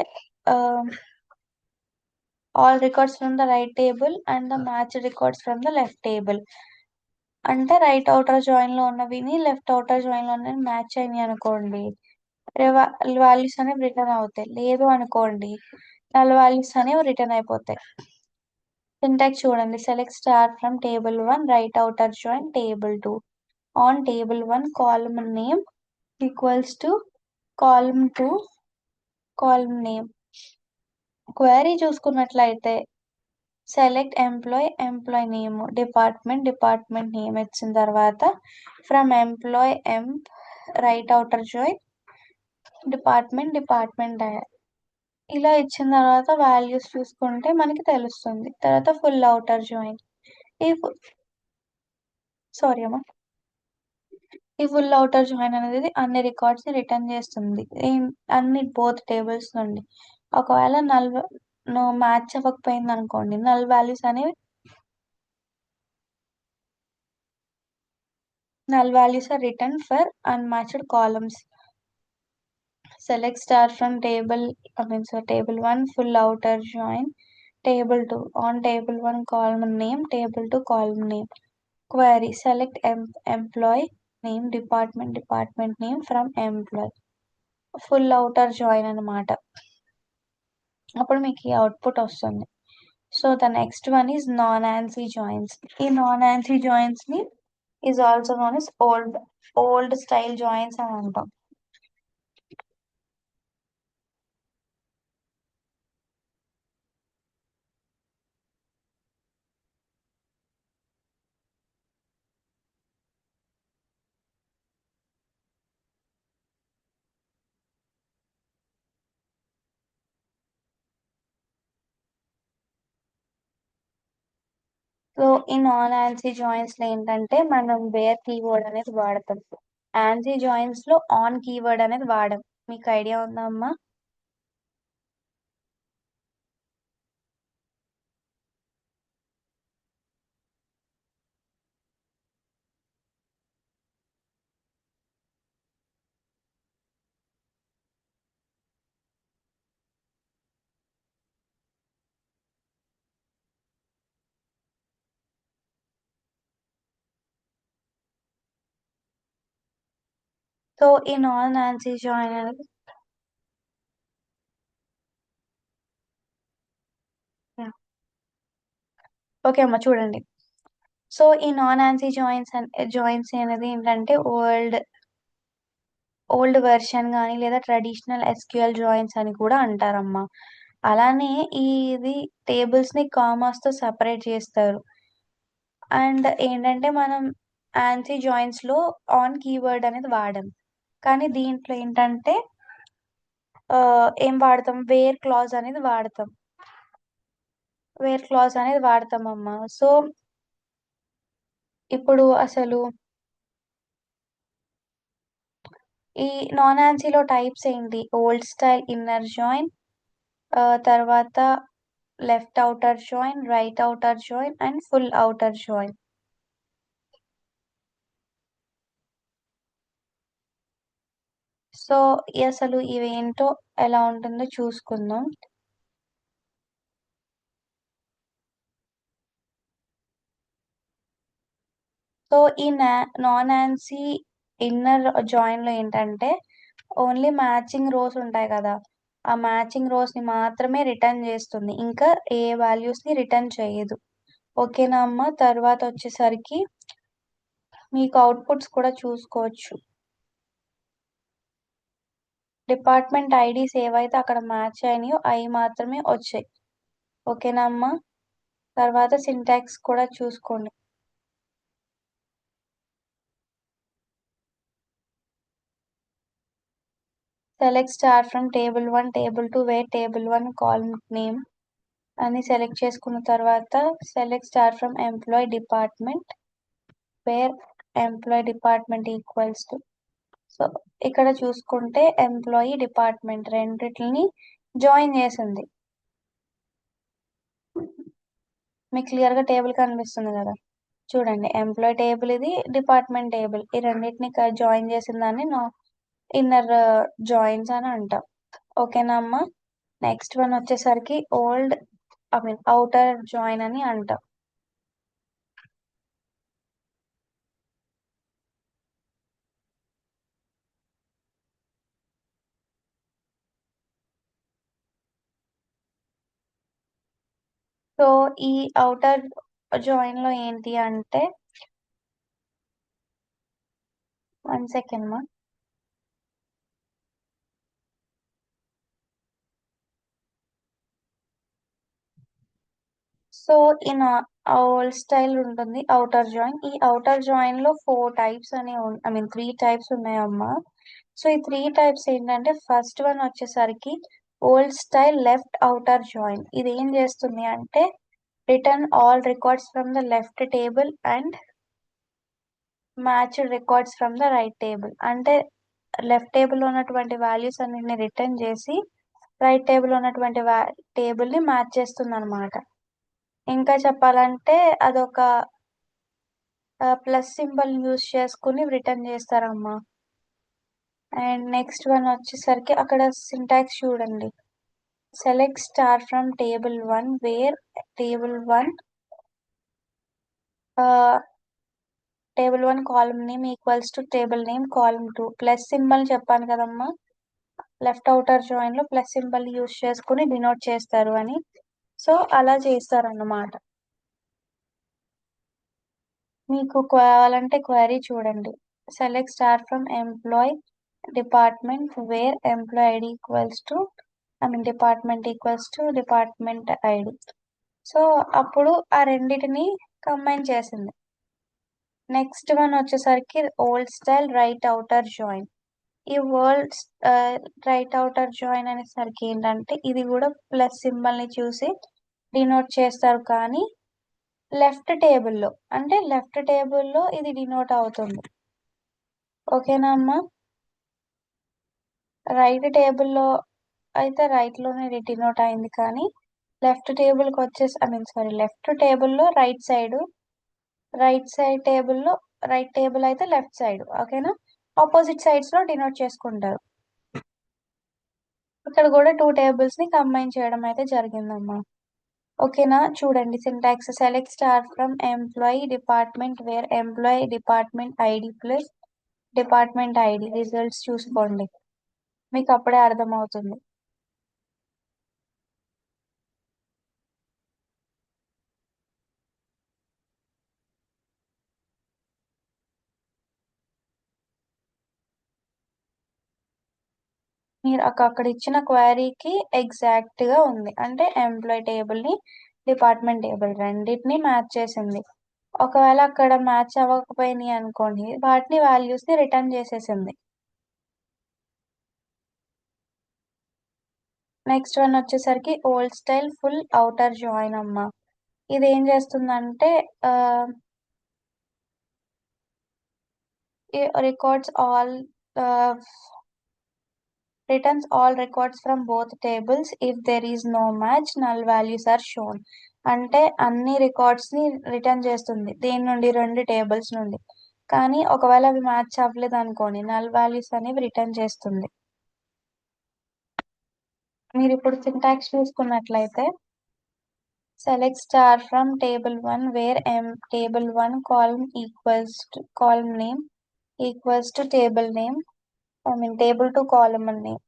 all records from the right table and the match records from the left table. అంటే రైట్ అవుటర్ జాయిన్ లో ఉన్నవిని లెఫ్ట్ అవుటర్ జాయిన్ లో ఉన్నవి మ్యాచ్ అయినాయి అనుకోండి, వాల్యూస్ అనేవి రిటర్న్ అవుతాయి. లేదు అనుకోండి నల్ వాల్యూస్ అనేవి రిటర్న్ అయిపోతాయి. సింటాక్స్ చూడండి. Select star from table 1 right outer join table 2 on table 1 column name equals to column 2 column name. Query చూసుకున్నట్లయితే select employee name, department name ఇచ్చిన తర్వాత from right outer join department ఇలా ఇచ్చిన తర్వాత values చూసుకుంటే మనకి తెలుస్తుంది. తర్వాత ఫుల్ అవుటర్ జాయిన్. ఈ సారీ అమ్మా, ఈ ఫుల్ అవుటర్ జాయిన్ అనేది అన్ని రికార్డ్స్ ని రిటర్న్ చేస్తుంది అన్ని బోత్ టేబుల్స్ నుండి. ఒకవేళ మ్యాచ్ అవ్వకపోయింది అనుకోండి, నల్ వాల్యూస్ అనేవి null values are written for unmatched columns. Select star from table 1 full outer join table 2 on table 1 column name table 2 column name. Query select employee name department name from employee. Full outer join అనమాట. అప్పుడు మీకు ఈ output వస్తుంది. So the next one is non ANSI joins. ఈ non ANSI joins ని is also known as old style joins అని అంటాం. So ఈ నాన్ ఆన్సీ జాయిన్స్ లో ఏంటంటే మనం వేర్ కీవర్డ్ అనేది వాడతాం. ఆన్సీ జాయిన్స్ లో ఆన్ కీవర్డ్ అనేది వాడం. మీకు ఐడియా ఉందా అమ్మా? సో ఈ నాన్ ఆన్సీ జాయిన్ అనేది ఓకే అమ్మా చూడండి. సో ఈ నాన్ ఆన్సీ జాయిన్స్ అనేది ఏంటంటే ఓల్డ్ వెర్షన్ కానీ లేదా ట్రెడిషనల్ ఎస్క్యూఎల్ జాయిన్స్ అని కూడా అంటారమ్మా. అలానే ఇది టేబుల్స్ ని కామాస్ తో సెపరేట్ చేస్తారు. అండ్ ఏంటంటే మనం ఆన్సీ జాయిన్స్ లో ఆన్ కీవర్డ్ అనేది వాడం. కానీ దీంట్లో ఏంటంటే ఏం వాడతాం, వేర్ క్లాజ్ అనేది వాడతామమ్మా. సో ఇప్పుడు అసలు ఈ నాన్ ఆన్సీలో టైప్స్ ఏంటి? ఓల్డ్ స్టైల్ ఇన్నర్ జాయిన్, తర్వాత left outer join, right outer join and full outer join. So అసలు ఇవేంటో ఎలా ఉంటుందో చూసుకుందాం. సో ఈ నాన్ ఆన్సీ ఇన్నర్ జాయిన్ లో ఏంటంటే ఓన్లీ మ్యాచింగ్ రోస్ ఉంటాయి కదా, ఆ మ్యాచింగ్ రోస్ ని మాత్రమే రిటర్న్ చేస్తుంది, ఇంకా ఏ వాల్యూస్ ని రిటర్న్ చేయదు. ఓకేనా అమ్మ? తర్వాత వచ్చేసరికి మీకు అవుట్పుట్స్ కూడా చూసుకోవచ్చు. డిపార్ట్మెంట్ ఐడీస్ ఏవైతే అక్కడ మ్యాచ్ అయినాయో అవి మాత్రమే వచ్చాయి. ఓకేనా అమ్మా? తర్వాత సింటాక్స్ కూడా చూసుకోండి. Select star from table 1 table 2 where table 1 column name అని సెలెక్ట్ చేసుకున్న తర్వాత select star from employ department where employ department equals to. సో ఇక్కడ చూసుకుంటే ఎంప్లాయీ డిపార్ట్మెంట్ రెండిటిని జాయిన్ చేసింది. మీకు క్లియర్ గా టేబుల్ కనిపిస్తుంది కదా, చూడండి. ఎంప్లాయ్ టేబుల్ ఇది, డిపార్ట్మెంట్ టేబుల్, ఈ రెండింటిని జాయిన్ చేసిన దాన్ని ఇన్నర్ జాయిన్స్ అని అంటాం. ఓకేనా అమ్మా? నెక్స్ట్ వన్ వచ్చేసరికి అవుటర్ జాయిన్ అని అంటాం. సో ఈ అవుటర్ జాయిన్ లో ఏంటి అంటే, 1 సెకండ్ మా. సో ఇన్ ఓల్డ్ స్టైల్ ఉంటుంది అవుటర్ జాయిన్. ఈ అవుటర్ జాయిన్ లో 4 టైప్స్ అనే త్రీ టైప్స్ ఉన్నాయమ్మా. సో ఈ 3 టైప్స్ ఏంటంటే, ఫస్ట్ వన్ వచ్చేసరికి old style left outer join. ఇది ఏం చేస్తుంది అంటే, return all records from the left table and match records from the right table. అంటే లెఫ్ట్ టేబుల్ ఉన్నటువంటి వాల్యూస్ అన్నిటిని రిటర్న్ చేసి రైట్ టేబుల్ ఉన్నటువంటి టేబుల్ ని మ్యాచ్ చేస్తుంది అనమాట. ఇంకా చెప్పాలంటే అదొక ప్లస్ సింబల్ యూస్ చేసుకుని రిటర్న్ చేస్తారమ్మా. అండ్ నెక్స్ట్ వన్ వచ్చేసరికి అక్కడ సింటాక్స్ చూడండి. Select star from table 1 where table 1 table 1 column name equals to table name column 2. Plus symbol చెప్పాను కదమ్మా, లెఫ్ట్ అవుటర్ జాయిన్ లో ప్లస్ సింబల్ యూస్ చేసుకుని డినోట్ చేస్తారు అని. సో అలా చేస్తారు అన్నమాట. మీకు కావాలంటే క్వైరీ చూడండి. Select star from employ department where employ ID equals to department equals to department ID. So అప్పుడు ఆ రెండిటిని కంబైన్ చేసింది. నెక్స్ట్ వన్ వచ్చేసరికి old style right outer join. ఈ వరల్డ్ రైట్ అవుటర్ జాయిన్ అనేసరికి ఏంటంటే ఇది కూడా ప్లస్ సింబల్ ని చూసి డినోట్ చేస్తారు, కానీ లెఫ్ట్ టేబుల్లో, అంటే లెఫ్ట్ టేబుల్లో ఇది డినోట్ అవుతుంది. ఓకేనా అమ్మా? రైట్ టేబుల్లో అయితే రైట్ లోనే డినోట్ అయింది, కానీ లెఫ్ట్ టేబుల్కి వచ్చేసి లెఫ్ట్ టేబుల్లో రైట్ సైడ్ టేబుల్లో రైట్ టేబుల్ అయితే లెఫ్ట్ సైడ్. ఓకేనా? ఆపోజిట్ సైడ్స్ లో డినోట్ చేసుకుంటారు. ఇక్కడ కూడా 2 టేబుల్స్ ని కంబైన్ చేయడం అయితే జరిగిందమ్మా. ఓకేనా? చూడండి syntax. Select star from employee department wear employee department ID plus department ID. Results చూసుకోండి, మీకు అప్పుడే అర్థమవుతుంది. మీరు అక్కడ ఇచ్చిన క్వైరీకి ఎగ్జాక్ట్ గా ఉంది. అంటే ఎంప్లాయ్ టేబుల్ ని డిపార్ట్మెంట్ టేబుల్ రెండింటిని మ్యాచ్ చేసింది. ఒకవేళ అక్కడ మ్యాచ్ అవ్వకపోయినాయి అనుకోండి, వాటిని వాల్యూస్ ని రిటర్న్ చేసేసింది. నెక్స్ట్ వన్ వచ్చేసరికి old style full outer join అమ్మా. ఇది ఏం చేస్తుందంటే records all returns all records from both tables. If there is no match, null values are shown. అంటే అన్ని రికార్డ్స్ ని రిటర్న్ చేస్తుంది దేని నుండి, 2 టేబుల్స్ నుండి. కానీ ఒకవేళ అవి మ్యాచ్ అవ్వలేదు అనుకోండి, నల్ వాల్యూస్ అనేవి రిటర్న్ చేస్తుంది. మీరు ఇప్పుడు సింటాక్స్ చూసుకున్నట్లయితే select star from table 1 where table 1 column equals to column name equals to table name table 2 column name.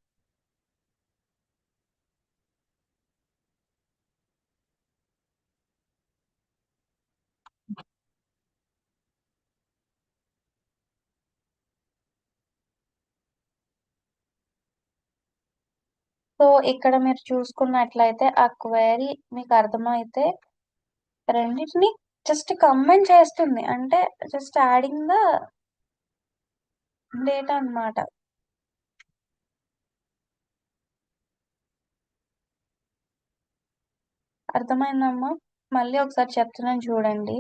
So ఇక్కడ మీరు చూసుకున్నట్లయితే ఆ క్వైరీ మీకు అర్థమైతే రెండింటిని జస్ట్ కంబైన్ చేస్తుంది, అంటే జస్ట్ యాడింగ్ ద డేటా అన్నమాట. అర్థమైందమ్మా? మళ్ళీ ఒకసారి చెప్తున్నాను చూడండి,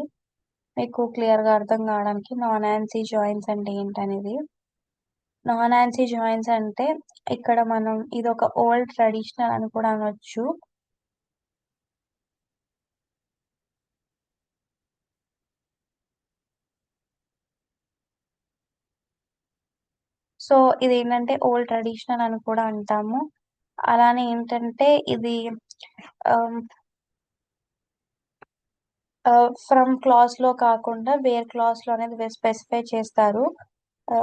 మీకు క్లియర్ గా అర్థం కావడానికి. నాన్ ఆన్సీ జాయిన్స్ అంటే ఏంటనేది. నాన్ ఆన్సీ జాయిన్స్ అంటే ఇక్కడ మనం ఇది ఒక ఓల్డ్ ట్రెడిషనల్ అని కూడా అనొచ్చు. సో ఇది ఏంటంటే ఓల్డ్ ట్రెడిషనల్ అని కూడా అంటాము. అలానే ఏంటంటే ఇది ఫ్రమ్ క్లాస్ లో కాకుండా వేర్ క్లాస్ లో అనేది స్పెసిఫై చేస్తారు. ఆ,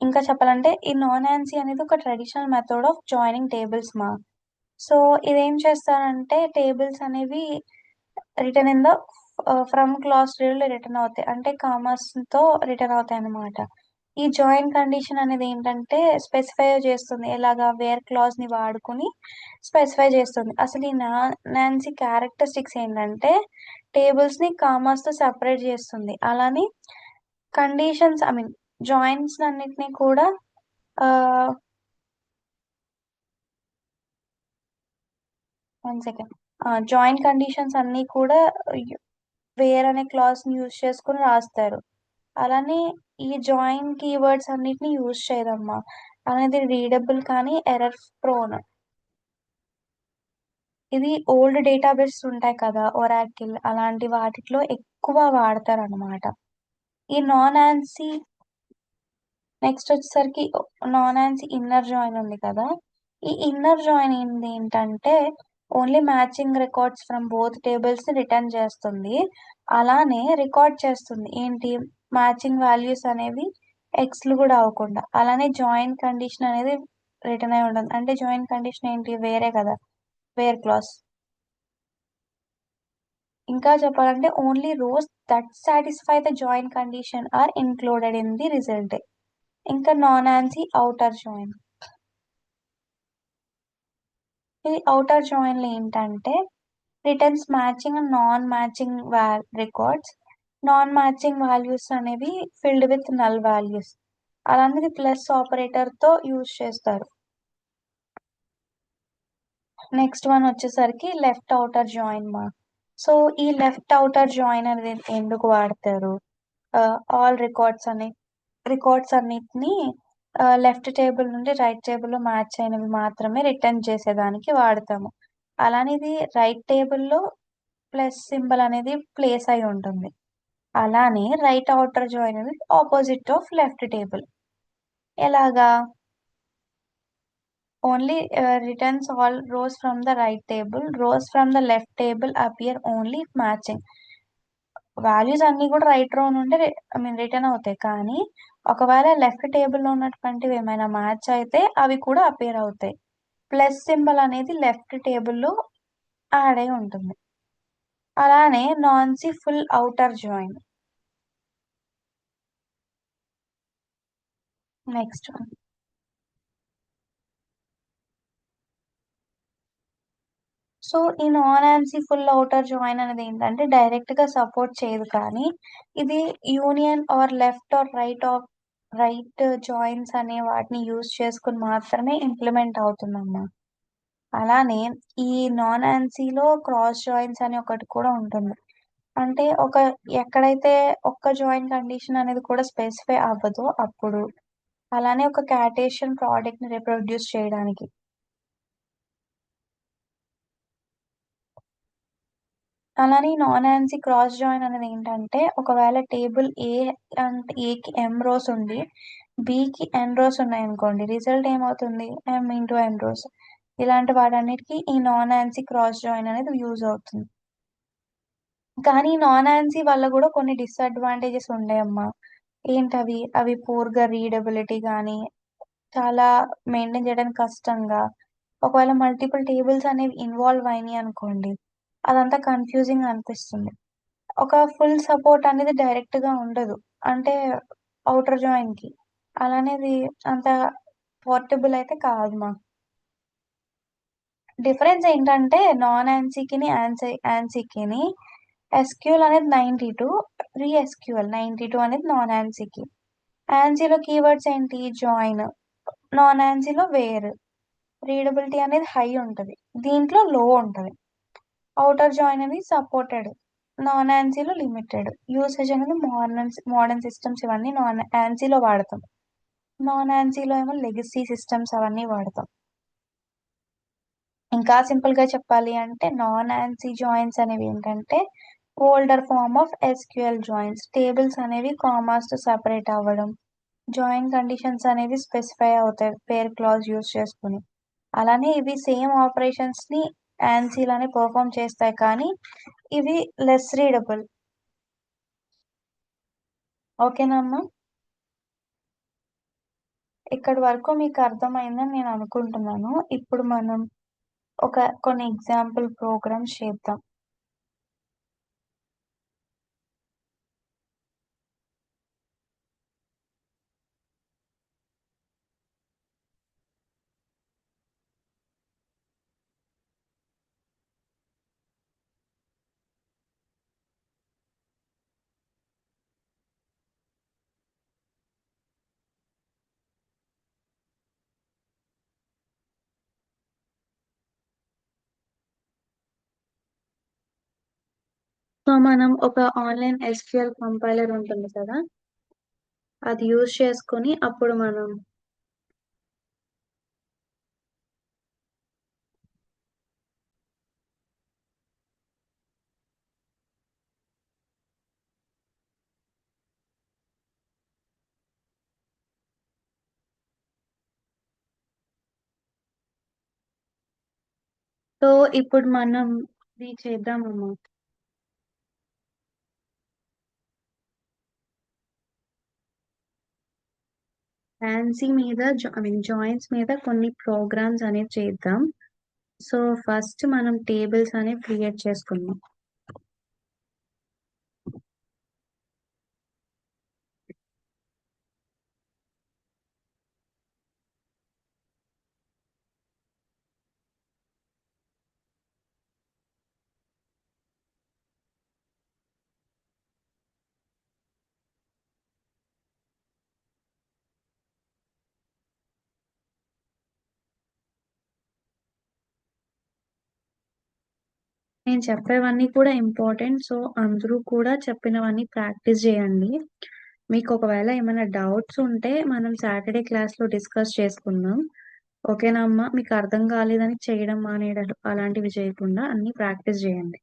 ఇంకా చెప్పాలంటే ఈ నాన్ ఆన్సీ అనేది ఒక traditional method of joining tables మా. సో ఇదేం చేస్తారంటే టేబుల్స్ అనేవి return in the from class లో రిటర్న్ అవుతాయి, అంటే కామర్స్ తో రిటర్న్ అవుతాయి అన్నమాట. ఈ జాయిన్ కండిషన్ అనేది ఏంటంటే స్పెసిఫై చేస్తుంది, ఎలాగా వేర్ క్లాజ్ ని వాడుకుని స్పెసిఫై చేస్తుంది. అసలు ఈ నాన్సీ క్యారెక్టరిస్టిక్స్ ఏంటంటే టేబుల్స్ ని కామర్స్ తో సెపరేట్ చేస్తుంది. అలానే కండిషన్స్ జాయిన్స్ అన్నిటిని కూడా వన్ సెకండ్ జాయిన్ కండిషన్స్ అన్ని కూడా వేర్ అనే క్లాస్ ని యూజ్ చేసుకుని రాస్తారు. అలానే ఈ జాయిన్ కీవర్డ్స్ అన్నిటిని యూజ్ చేయదమ్మా. అనేది రీడబుల్ కానీ ఎర్రర్ ప్రోన్. ఇది ఓల్డ్ డేటాబేస్ ఉంటాయి కదా, ఒరాకిల్ అలాంటి వాటిలో ఎక్కువ వాడతారనమాట. ఈ నాన్ ఆన్సీ నెక్స్ట్ వచ్చేసరికి నాన్ ఆన్సీ ఇన్నర్ జాయిన్ ఉంది కదా. ఈ ఇన్నర్ జాయిన్ ఏంటంటే only matching records from both tables ని రిటర్న్ చేస్తుంది. అలానే రికార్డ్ చేస్తుంది ఏంటి, మ్యాచింగ్ వాల్యూస్ అనేవి ఎక్స్లు కూడా అవ్వకుండా. అలానే జాయిన్ కండిషన్ అనేది రిటర్న్ అయి ఉంటుంది. అంటే జాయిన్ కండిషన్ ఏంటి, వేరే కదా, వేర్ క్లాస్. ఇంకా చెప్పాలంటే only rows that satisfy the join condition are included in the result. ఇంకా నాన్ ఆన్సీ అవుటర్ జాయిన్. ఇది అవుటర్ జాయిన్ లో ఏంటంటే returns matching and non matching records. Non matching values అనేవి ఫిల్డ్ విత్ నల్ వాల్యూస్. అలాంటిది plus operator తో use చేస్తారు. Next one వచ్చేసరికి left outer join మా. సో ఈ లెఫ్ట్ అవుటర్ జాయిన్ అనేది ఎందుకు వాడతారు, ఆల్ రికార్డ్స్ అన్నిటిని లెఫ్ట్ టేబుల్ నుండి రైట్ టేబుల్లో మ్యాచ్ అయినవి మాత్రమే రిటర్న్ చేసేదానికి వాడతాము. అలానే ఇది రైట్ టేబుల్లో ప్లస్ సింబల్ అనేది ప్లేస్ అయి ఉంటుంది. అలానే రైట్ అవుటర్ జాయిన్ అనేది ఆపోజిట్ ఆఫ్ లెఫ్ట్ టేబుల్. ఎలాగా, only returns all rows from the right table, rows from the left table appear only matching. Values అన్ని కూడా రైట్ రో నుండి రిటర్న్ అవుతాయి, కానీ ఒకవేళ లెఫ్ట్ టేబుల్లో ఉన్నటువంటివి ఏమైనా మ్యాచ్ అయితే అవి కూడా అపేర్ అవుతాయి. ప్లస్ సింబల్ అనేది లెఫ్ట్ టేబుల్లో యాడ్ అయి ఉంటుంది. అలానే non ANSI full outer join. Next so ఈ non ANSI full outer join అనేది ఏంటంటే డైరెక్ట్ గా సపోర్ట్ చేయదు, కానీ ఇది union or left or right joins అనే వాటిని యూజ్ చేసుకుని మాత్రమే ఇంప్లిమెంట్ అవుతుందమ్మా. అలానే ఈ నాన్ ఆన్సీలో క్రాస్ జాయిన్స్ అని ఒకటి కూడా ఉంటుంది. అంటే ఎక్కడైతే ఒక్క జాయిన్ కండిషన్ అనేది కూడా స్పెసిఫై అవ్వదో అప్పుడు. అలానే ఒక క్యాటేషన్ ప్రోడక్ట్ ని రిప్రొడ్యూస్ చేయడానికి. అలానే నాన్ ఆన్సీ క్రాస్ జాయిన్ అనేది ఏంటంటే ఒకవేళ టేబుల్ అంటే ఏకి ఎం రోస్ ఉండి బికి ఎన్ రోస్ ఉన్నాయనుకోండి, రిజల్ట్ ఏమవుతుంది, ఎం ఇంటూ ఎన్ రోస్. ఇలాంటి వాటన్నిటికీ ఈ నాన్ ఆన్సీ క్రాస్ జాయిన్ అనేది యూజ్ అవుతుంది. కానీ నాన్ ఆన్సీ వల్ల కూడా కొన్ని డిసడ్వాంటేజెస్ ఉన్నాయమ్మా. ఏంటవి, అవి పూర్గా రీడబిలిటీ కానీ, చాలా మెయింటైన్ చేయడానికి కష్టంగా. ఒకవేళ మల్టిపుల్ టేబుల్స్ అనేవి ఇన్వాల్వ్ అయినాయి అనుకోండి, అదంతా కన్ఫ్యూజింగ్ అనిపిస్తుంది. ఒక ఫుల్ సపోర్ట్ అనేది డైరెక్ట్ గా ఉండదు, అంటే అవుటర్ జాయిన్ కి. అలానేది అంత పోర్టబుల్ అయితే కాదు మా. డిఫరెన్స్ ఏంటంటే నాన్ ఆన్సీకిని ఆన్సీకిని ఎస్క్యూఎల్ అనేది 92, ప్రీ ఎస్క్యూఎల్ 92 అనేది నాన్ ఆన్సీకి. ఆన్సీలో కీవర్డ్స్ ఏంటి, జాయిన్. నాన్ ఆన్సీలో వేర్. రీడబిలిటీ అనేది హై ఉంటుంది, దీంట్లో లో ఉంటుంది. అవుటర్ జాయిన్ అనేది సపోర్టెడ్, నాన్ ఆన్సీలో లిమిటెడ్. యూసేజ్ అనేది మోడర్న్ సిస్టమ్స్ ఇవన్నీ నాన్ ఆన్సీలో వాడతాం. నాన్ ఆన్సీలో ఏమో లెగసీ సిస్టమ్స్ అవన్నీ వాడతాం. ఇంకా సింపుల్ గా చెప్పాలి అంటే నాన్ ఆన్సీ జాయిన్స్ అనేవి ఏంటంటే older form of SQL joins. Tables అనేవి కామాస్ తో సెపరేట్ అవ్వడం, జాయిన్ కండిషన్స్ అనేవి స్పెసిఫై అవుతాయి పేర్ క్లాజ్ యూస్ చేసుకుని. అలానే ఇవి సేమ్ ఆపరేషన్స్ ని ఆన్సీలోనే పర్ఫామ్ చేస్తాయి, కానీ ఇవి లెస్ రీడబుల్. ఓకేనమ్మా, ఇక్కడి వరకు మీకు అర్థమైందని నేను అనుకుంటున్నాను. ఇప్పుడు మనం కొన్ని ఎగ్జాంపుల్ ప్రోగ్రామ్స్ చేద్దాం. సో మనం ఒక ఆన్లైన్ ఎస్క్యూఎల్ కంపైలర్ ఉంటుంది కదా, అది యూజ్ చేసుకొని అప్పుడు మనం సో ఇప్పుడు మనం ఇది చేద్దామమ్మా. ఫ్యాన్సీ మీద జాయింట్స్ మీద కొన్ని ప్రోగ్రామ్స్ అనేవి చేద్దాం. సో ఫస్ట్ మనం టేబుల్స్ అనేవి క్రియేట్ చేసుకుందాం. నేను చెప్పేవన్నీ కూడా ఇంపార్టెంట్. సో అందరూ కూడా చెప్పినవన్నీ ప్రాక్టీస్ చేయండి. మీకు ఒకవేళ ఏమైనా డౌట్స్ ఉంటే మనం సాటర్డే క్లాస్లో డిస్కస్ చేసుకుందాం. ఓకేనా అమ్మా? మీకు అర్థం కాలేదని చేయడం మానేయడం అలాంటివి చేయకుండా అన్ని ప్రాక్టీస్ చేయండి.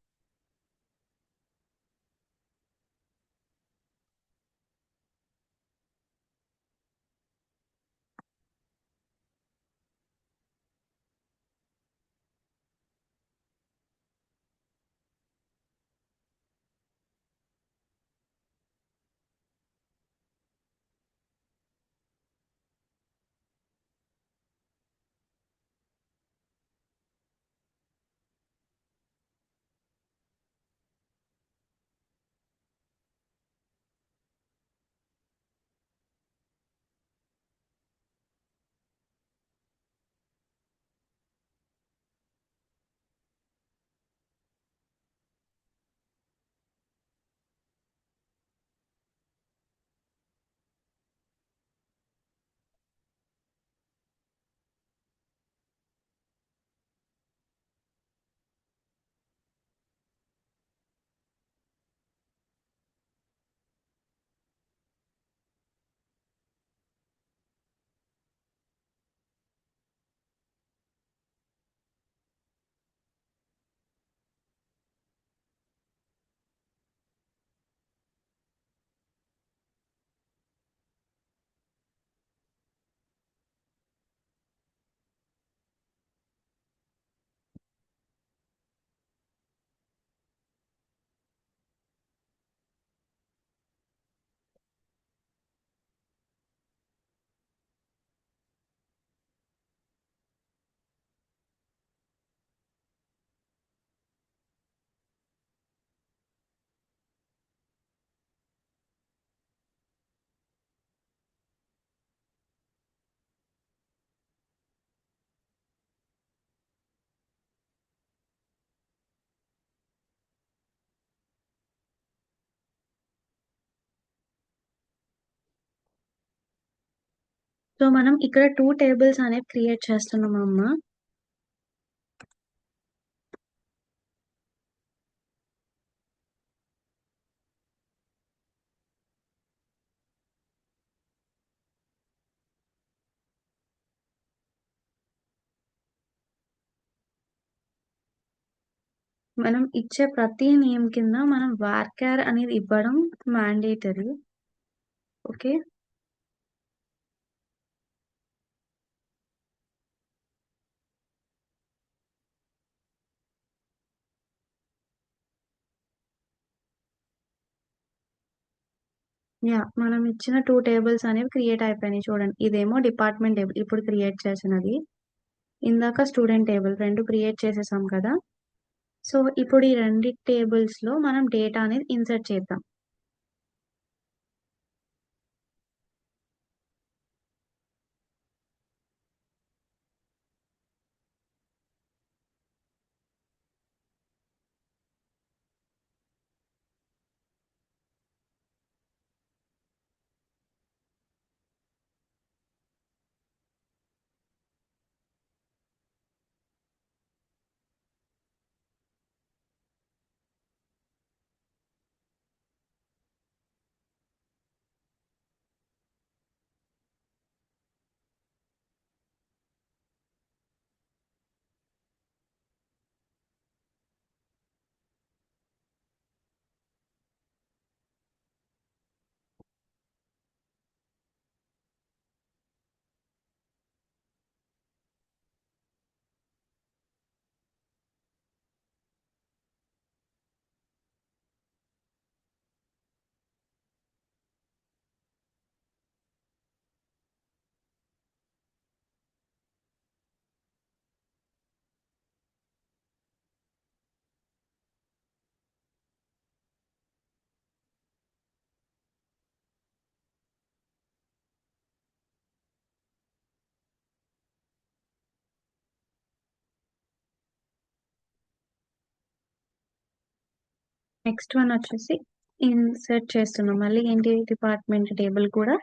సో మనం ఇక్కడ 2 టేబుల్స్ అనేవి క్రియేట్ చేస్తున్నాం అమ్మా. మనం ఇచ్చే ప్రతి నేమ్ కింద మనం varchar అనేది ఇవ్వడం మ్యాండేటరీ. ఓకే. మనం ఇచ్చిన 2 టేబుల్స్ అనేవి క్రియేట్ అయిపోయినాయి చూడండి. ఇదేమో డిపార్ట్మెంట్ టేబుల్ ఇప్పుడు క్రియేట్ చేసినది. ఇందాక స్టూడెంట్ టేబుల్ 2 క్రియేట్ చేసేసాం కదా. సో ఇప్పుడు ఈ రెండు టేబుల్స్ లో మనం డేటా అనేది ఇన్సర్ట్ చేద్దాం. నెక్స్ట్ వన్ వచ్చేసి ఇన్సర్ట్ చేస్తున్నాం. మళ్ళీ ఏంటి డిపార్ట్మెంట్ టేబుల్ కూడా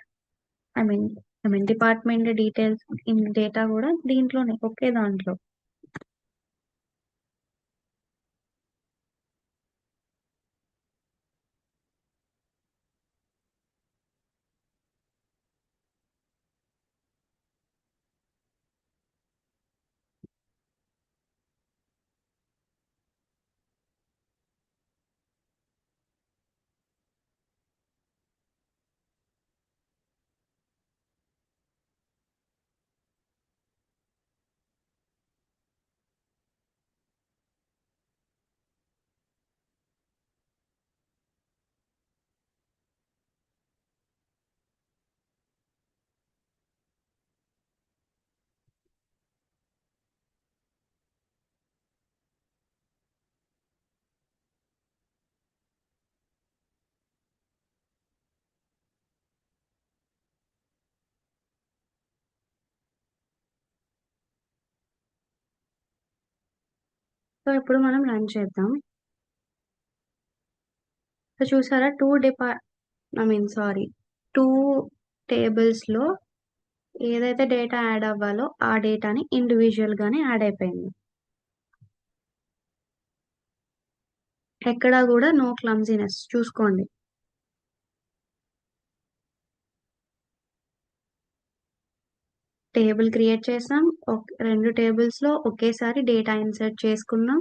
I mean department details in data కూడా దీంట్లోనే ఒకే దాంట్లో. సో ఇప్పుడు మనం రన్ చేద్దాం. సో చూసారా టూ టేబుల్స్ లో ఏదైతే డేటా యాడ్ అవ్వాలో ఆ డేటాని ఇండివిజువల్ గానే యాడ్ అయిపోయింది. ఎక్కడా కూడా నో క్లమ్జీనెస్ చూసుకోండి. టేబుల్ క్రియేట్ చేసాం, రెండు టేబుల్స్ లో ఒకేసారి డేటా ఇన్సర్ట్ చేసుకున్నాం.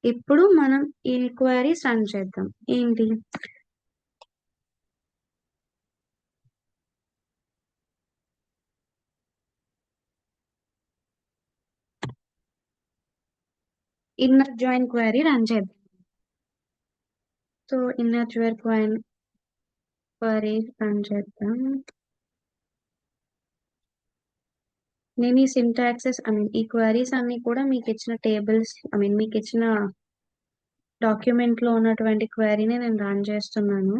ఇప్పుడు మనం ఈ క్వైరీస్ రన్ చేద్దాం. ఏంటి ఇన్నర్ జాయిన్ క్వైరీ రన్ చేద్దాం. So inner join query run చేద్దాం. నేను ఈ సింటాక్సెస్ ఈ క్వైరీస్ అన్ని కూడా మీకు ఇచ్చిన టేబుల్స్ మీకు ఇచ్చిన డాక్యుమెంట్ లో ఉన్నటువంటి క్వైరీని నేను రన్ చేస్తున్నాను.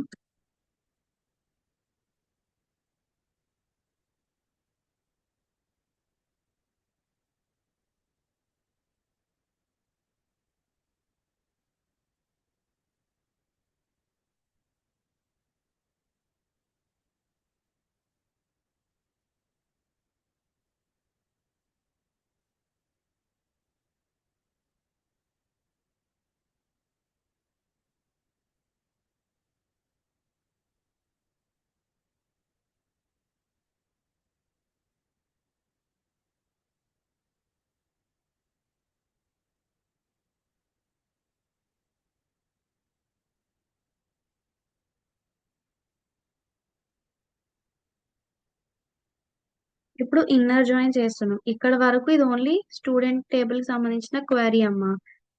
ఇప్పుడు ఇన్నర్ జాయిన్ చేస్తున్నాం. ఇక్కడ వరకు ఇది ఓన్లీ స్టూడెంట్ టేబుల్ కి సంబంధించిన క్వైరీ అమ్మా.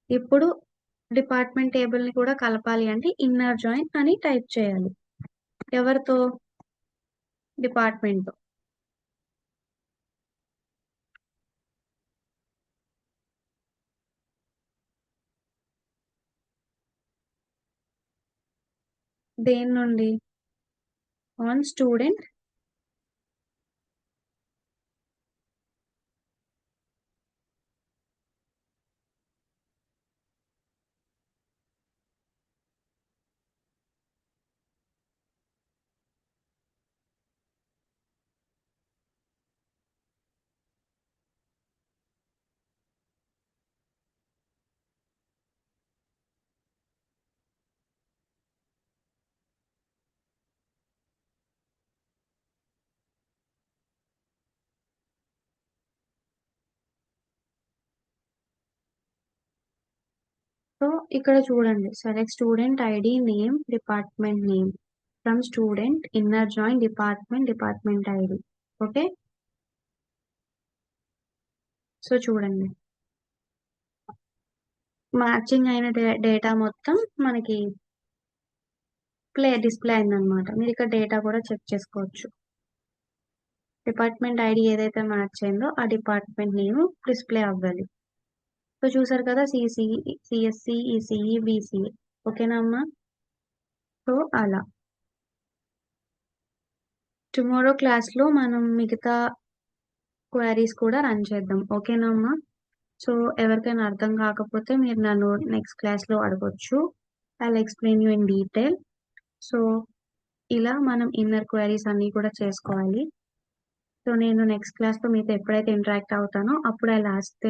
ఇప్పుడు డిపార్ట్మెంట్ టేబుల్ ని కూడా కలపాలి అంటే ఇన్నర్ జాయిన్ అని టైప్ చేయాలి. ఎవరితో? డిపార్ట్మెంట్ తో. దేని నుండి? ఆన్ స్టూడెంట్ సో ఇక్కడ చూడండి, select student ID name department name from student inner join department ID. Okay, so చూడండి మ్యాచింగ్ అయిన డేటా మొత్తం మనకి డిస్ప్లే అయిందనమాట. మీరు ఇక్కడ డేటా కూడా చెక్ చేసుకోవచ్చు. డిపార్ట్మెంట్ ఐడి ఏదైతే మ్యాచ్ అయిందో ఆ డిపార్ట్మెంట్ నేమ్ డిస్ప్లే అవ్వాలి. సో చూసారు కదా, సిఎస్సి, ఈసీఈ, బీసీఏ. ఓకేనా అమ్మా? సో అలా టుమారో క్లాస్లో మనం మిగతా క్వైరీస్ కూడా రన్ చేద్దాం. ఓకేనా అమ్మా? సో ఎవరికైనా అర్థం కాకపోతే మీరు నన్ను నెక్స్ట్ క్లాస్లో అడగొచ్చు. I will explain you in detail. So ఇలా మనం ఇన్నర్ క్వైరీస్ అన్నీ కూడా చేసుకోవాలి. సో నేను నెక్స్ట్ క్లాస్లో మీతో ఎప్పుడైతే ఇంటరాక్ట్ అవుతానో అప్పుడు ఐ లాస్ట్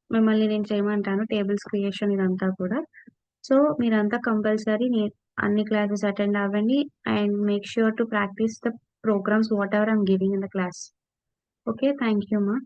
మిమ్మల్ని నేను చేయమంటాను టేబుల్స్ క్రియేషన్ ఇదంతా కూడా. సో మీరంతా కంపల్సరీ అన్ని క్లాసెస్ అటెండ్ అవ్వండి and make sure to practise the programs what I'm giving in the class. Okay, thank you మా.